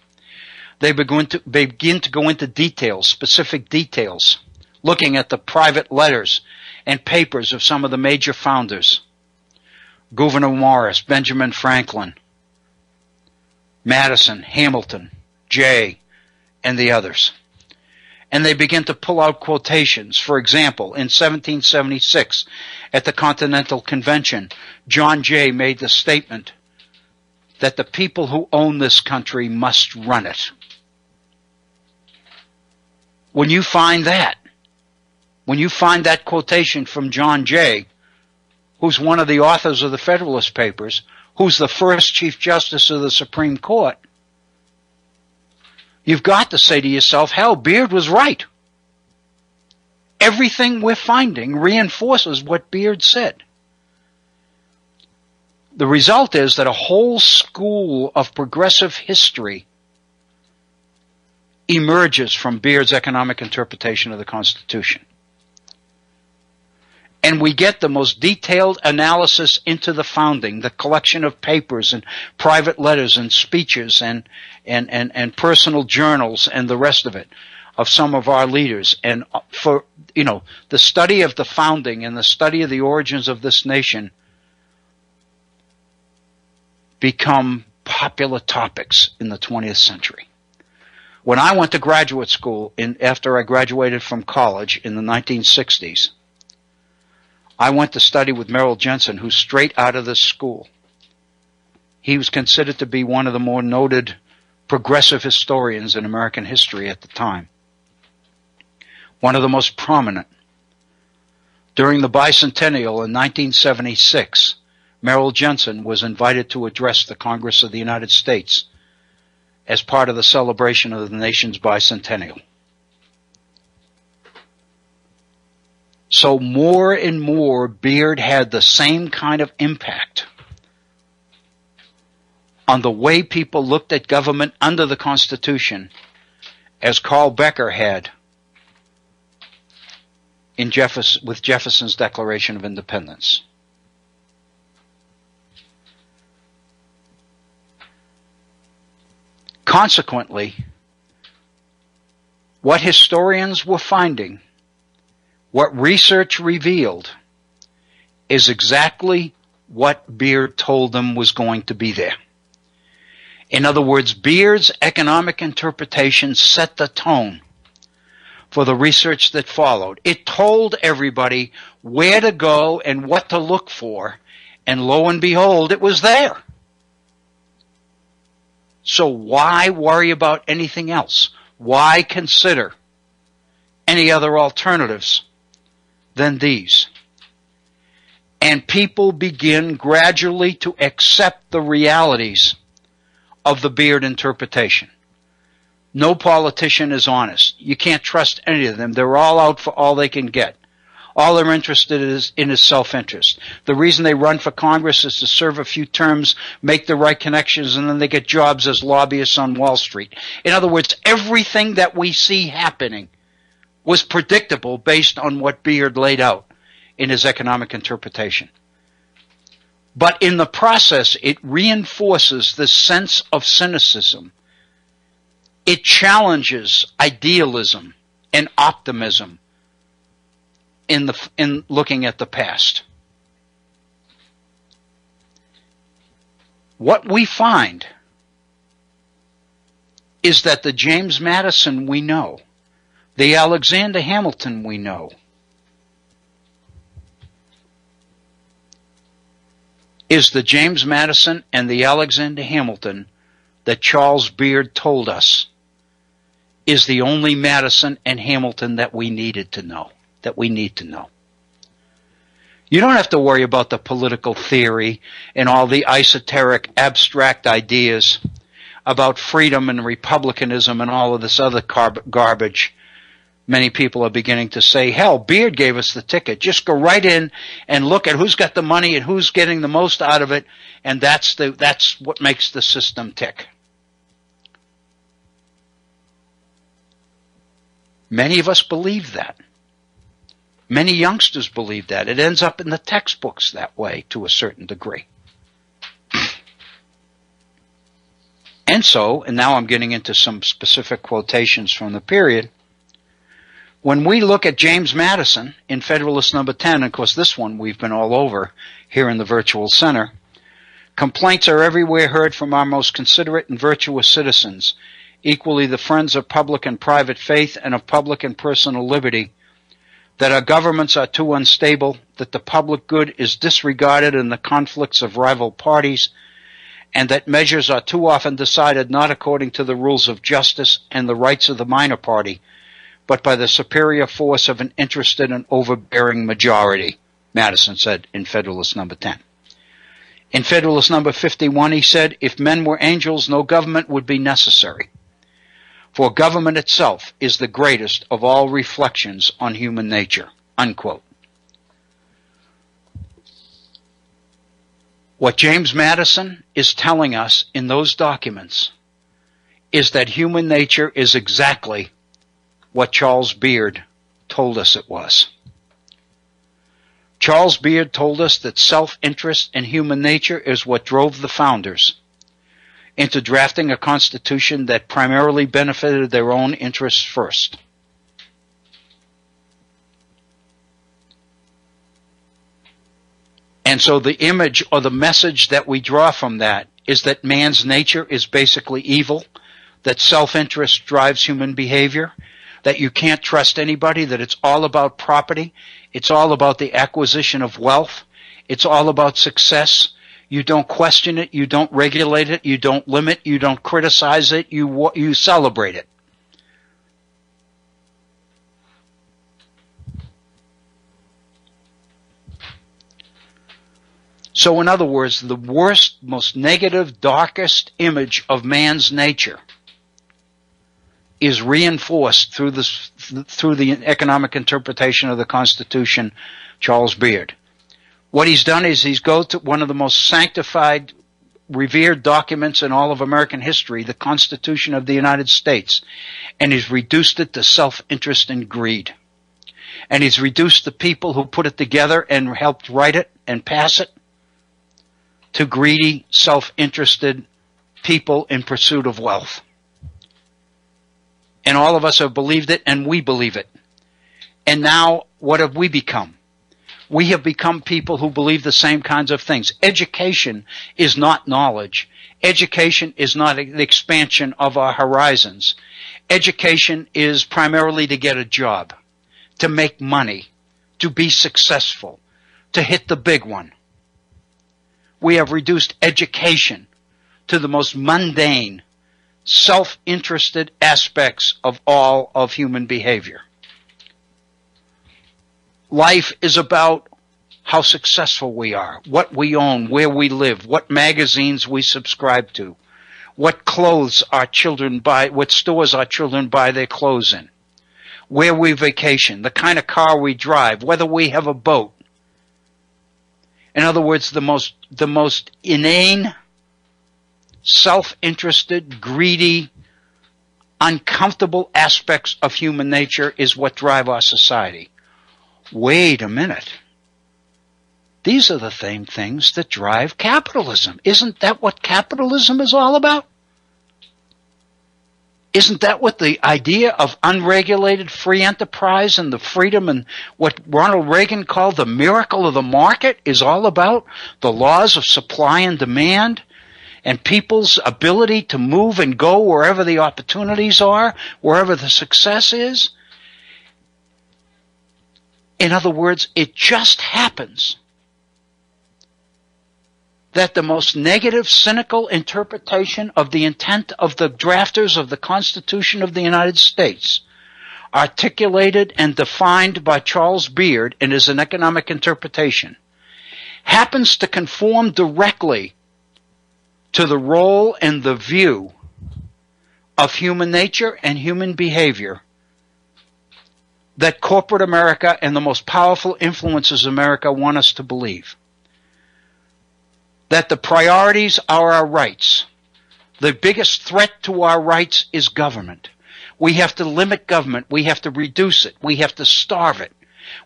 They begin to go into details, specific details, looking at the private letters and papers of some of the major founders. Gouverneur Morris, Benjamin Franklin, Madison, Hamilton, Jay, and the others. And they begin to pull out quotations. For example, in 1776, at the Continental Convention, John Jay made the statement that the people who own this country must run it. when you find that quotation from John Jay, who's one of the authors of the Federalist Papers, who's the first Chief Justice of the Supreme Court, you've got to say to yourself, hell, Beard was right. Everything we're finding reinforces what Beard said. The result is that a whole school of progressive history emerges from Beard's economic interpretation of the Constitution. And we get the most detailed analysis into the founding, the collection of papers and private letters and speeches and personal journals and the rest of it of some of our leaders. And for, the study of the founding and the study of the origins of this nation become popular topics in the 20th century. When I went to graduate school after I graduated from college in the 1960s, I went to study with Merrill Jensen, who's straight out of this school. He was considered to be one of the more noted progressive historians in American history at the time. One of the most prominent. During the bicentennial in 1976, Merrill Jensen was invited to address the Congress of the United States as part of the celebration of the nation's bicentennial. So more and more, Beard had the same kind of impact on the way people looked at government under the Constitution as Carl Becker had with Jefferson's Declaration of Independence. Consequently, what historians were finding, what research revealed, is exactly what Beard told them was going to be there. In other words, Beard's economic interpretation set the tone for the research that followed. It told everybody where to go and what to look for, and lo and behold, it was there. So why worry about anything else? Why consider any other alternatives than these? And people begin gradually to accept the realities of the Beard interpretation. No politician is honest. You can't trust any of them. They're all out for all they can get. All they're interested in is self-interest. The reason they run for Congress is to serve a few terms, make the right connections, and then they get jobs as lobbyists on Wall Street. In other words, everything that we see happening was predictable based on what Beard laid out in his economic interpretation. But in the process, it reinforces this sense of cynicism. It challenges idealism and optimism in looking at the past. What we find is that the James Madison we know, the Alexander Hamilton we know, is the James Madison and the Alexander Hamilton that Charles Beard told us is the only Madison and Hamilton that we needed to know, that we need to know. You don't have to worry about the political theory and all the esoteric abstract ideas about freedom and republicanism and all of this other garbage. Many people are beginning to say, hell, Beard gave us the ticket. Just go right in and look at who's got the money and who's getting the most out of it, and that's what makes the system tick. Many of us believe that. Many youngsters believe that. It ends up in the textbooks that way to a certain degree. And so, and now I'm getting into some specific quotations from the period, when we look at James Madison in Federalist Number 10, and of course this one we've been all over here in the virtual center, complaints are everywhere heard from our most considerate and virtuous citizens, equally the friends of public and private faith and of public and personal liberty, that our governments are too unstable, that the public good is disregarded in the conflicts of rival parties, and that measures are too often decided not according to the rules of justice and the rights of the minor party, but by the superior force of an interested and overbearing majority, Madison said in Federalist Number 10. In Federalist Number 51, he said, if men were angels, no government would be necessary, for government itself is the greatest of all reflections on human nature, unquote. What James Madison is telling us in those documents is that human nature is exactly what Charles Beard told us it was. Charles Beard told us that self-interest in human nature is what drove the founders into drafting a constitution that primarily benefited their own interests first. And so the image or the message that we draw from that is that man's nature is basically evil, that self-interest drives human behavior, that you can't trust anybody, that it's all about property, it's all about the acquisition of wealth, it's all about success. You don't question it, you don't regulate it, you don't limit, you don't criticize it, you celebrate it. So in other words, the worst, most negative, darkest image of man's nature is reinforced through the economic interpretation of the Constitution, Charles Beard. What he's done is he's go to one of the most sanctified, revered documents in all of American history, the Constitution of the United States, and he's reduced it to self-interest and greed. And he's reduced the people who put it together and helped write it and pass it to greedy, self-interested people in pursuit of wealth. And all of us have believed it, and we believe it. And now, what have we become? We have become people who believe the same kinds of things. Education is not knowledge. Education is not the expansion of our horizons. Education is primarily to get a job, to make money, to be successful, to hit the big one. We have reduced education to the most mundane, self-interested aspects of all of human behavior. Life is about how successful we are, what we own, where we live, what magazines we subscribe to, what clothes our children buy, what stores our children buy their clothes in, where we vacation, the kind of car we drive, whether we have a boat. In other words, the most inane, self-interested, greedy, uncomfortable aspects of human nature is what drive our society. Wait a minute. These are the same things that drive capitalism. Isn't that what capitalism is all about? Isn't that what the idea of unregulated free enterprise and the freedom and what Ronald Reagan called the miracle of the market is all about? The laws of supply and demand and people's ability to move and go wherever the opportunities are, wherever the success is. In other words, it just happens that the most negative, cynical interpretation of the intent of the drafters of the Constitution of the United States, articulated and defined by Charles Beard in his An Economic Interpretation, happens to conform directly to the role and the view of human nature and human behavior that corporate America and the most powerful influences America want us to believe. That the priorities are our rights. The biggest threat to our rights is government. We have to limit government. We have to reduce it. We have to starve it.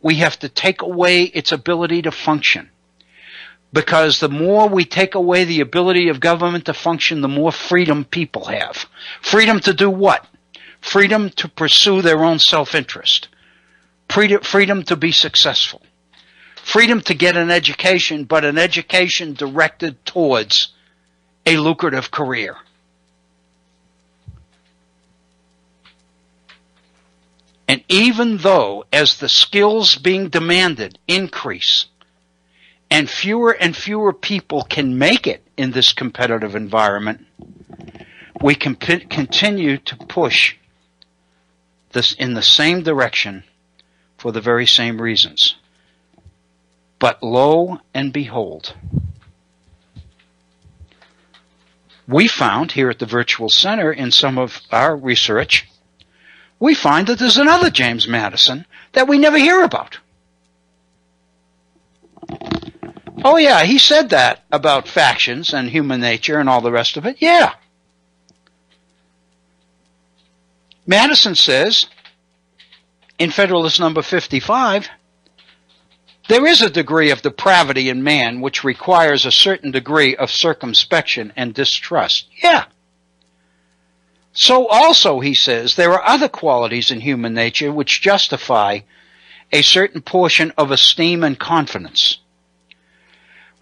We have to take away its ability to function. Because the more we take away the ability of government to function, the more freedom people have. Freedom to do what? Freedom to pursue their own self-interest. Freedom to be successful. Freedom to get an education, but an education directed towards a lucrative career. And even though, as the skills being demanded increase, and fewer people can make it in this competitive environment, we can continue to push this in the same direction for the very same reasons. But lo and behold, we found here at the Virtual Center in some of our research, we find that there's another James Madison that we never hear about. Oh yeah, he said that about factions and human nature and all the rest of it. Yeah. Madison says in Federalist number 55, there is a degree of depravity in man which requires a certain degree of circumspection and distrust. Yeah. So also, he says, there are other qualities in human nature which justify a certain portion of esteem and confidence.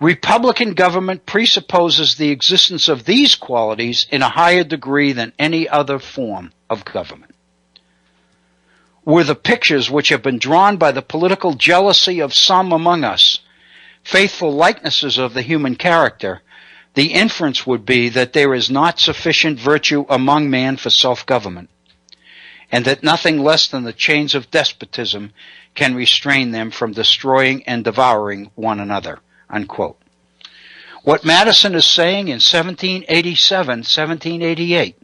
Republican government presupposes the existence of these qualities in a higher degree than any other form of government. Were the pictures which have been drawn by the political jealousy of some among us faithful likenesses of the human character, the inference would be that there is not sufficient virtue among man for self-government, and that nothing less than the chains of despotism can restrain them from destroying and devouring one another. Unquote. What Madison is saying in 1787, 1788,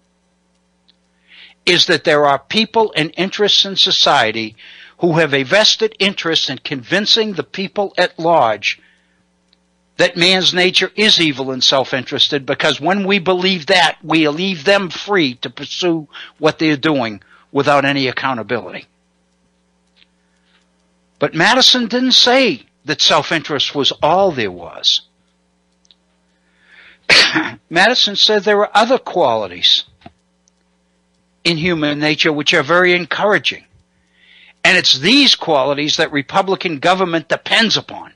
is that there are people and interests in society who have a vested interest in convincing the people at large that man's nature is evil and self-interested, because when we believe that, we leave them free to pursue what they're doing without any accountability. But Madison didn't say that self-interest was all there was. Madison said there are other qualities in human nature which are very encouraging. And it's these qualities that Republican government depends upon.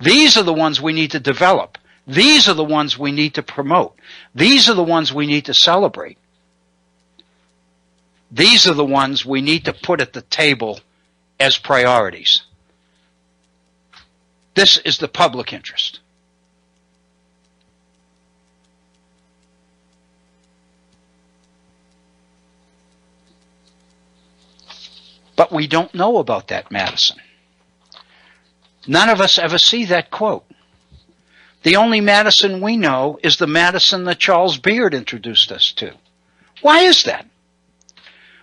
These are the ones we need to develop. These are the ones we need to promote. These are the ones we need to celebrate. These are the ones we need to put at the table as priorities. This is the public interest. But we don't know about that Madison. None of us ever see that quote. The only Madison we know is the Madison that Charles Beard introduced us to. Why is that?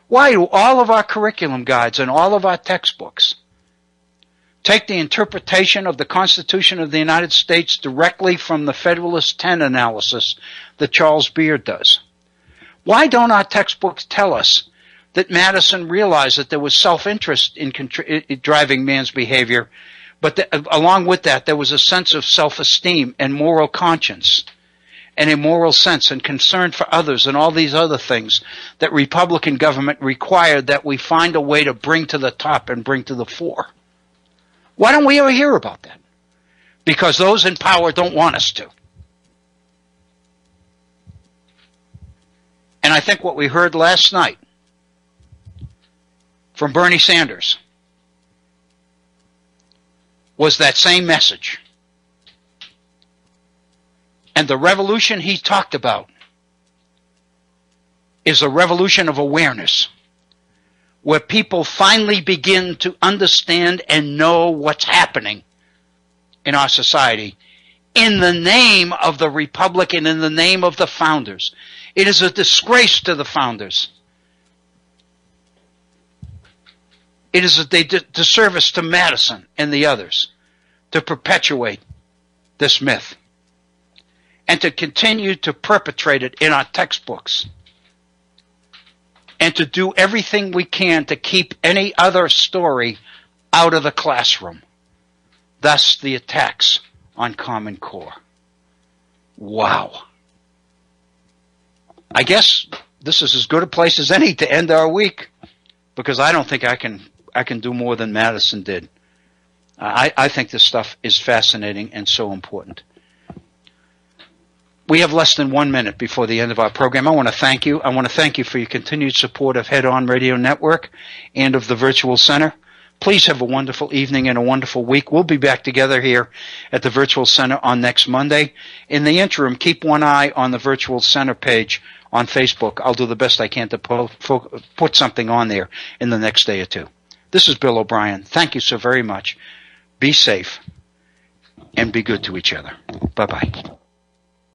Why do all of our curriculum guides and all of our textbooks take the interpretation of the Constitution of the United States directly from the Federalist 10 analysis that Charles Beard does? Why don't our textbooks tell us that Madison realized that there was self-interest in driving man's behavior, but along with that, there was a sense of self-esteem and moral conscience and a moral sense and concern for others and all these other things that Republican government required that we find a way to bring to the top and bring to the fore? Why don't we ever hear about that? Because those in power don't want us to. And I think what we heard last night from Bernie Sanders was that same message. And the revolution he talked about is a revolution of awareness, where people finally begin to understand and know what's happening in our society in the name of the Republic and in the name of the founders. It is a disgrace to the founders. It is a disservice to Madison and the others to perpetuate this myth and to continue to perpetrate it in our textbooks and to do everything we can to keep any other story out of the classroom. Thus the attacks on Common Core. Wow. I guess this is as good a place as any to end our week, because I don't think I can do more than Madison did. I think this stuff is fascinating and so important. We have less than 1 minute before the end of our program. I want to thank you. I want to thank you for your continued support of Head On Radio Network and of the Virtual Center. Please have a wonderful evening and a wonderful week. We'll be back together here at the Virtual Center on next Monday. In the interim, keep one eye on the Virtual Center page on Facebook. I'll do the best I can to put something on there in the next day or two. This is Bill O'Brien. Thank you so very much. Be safe and be good to each other. Bye-bye.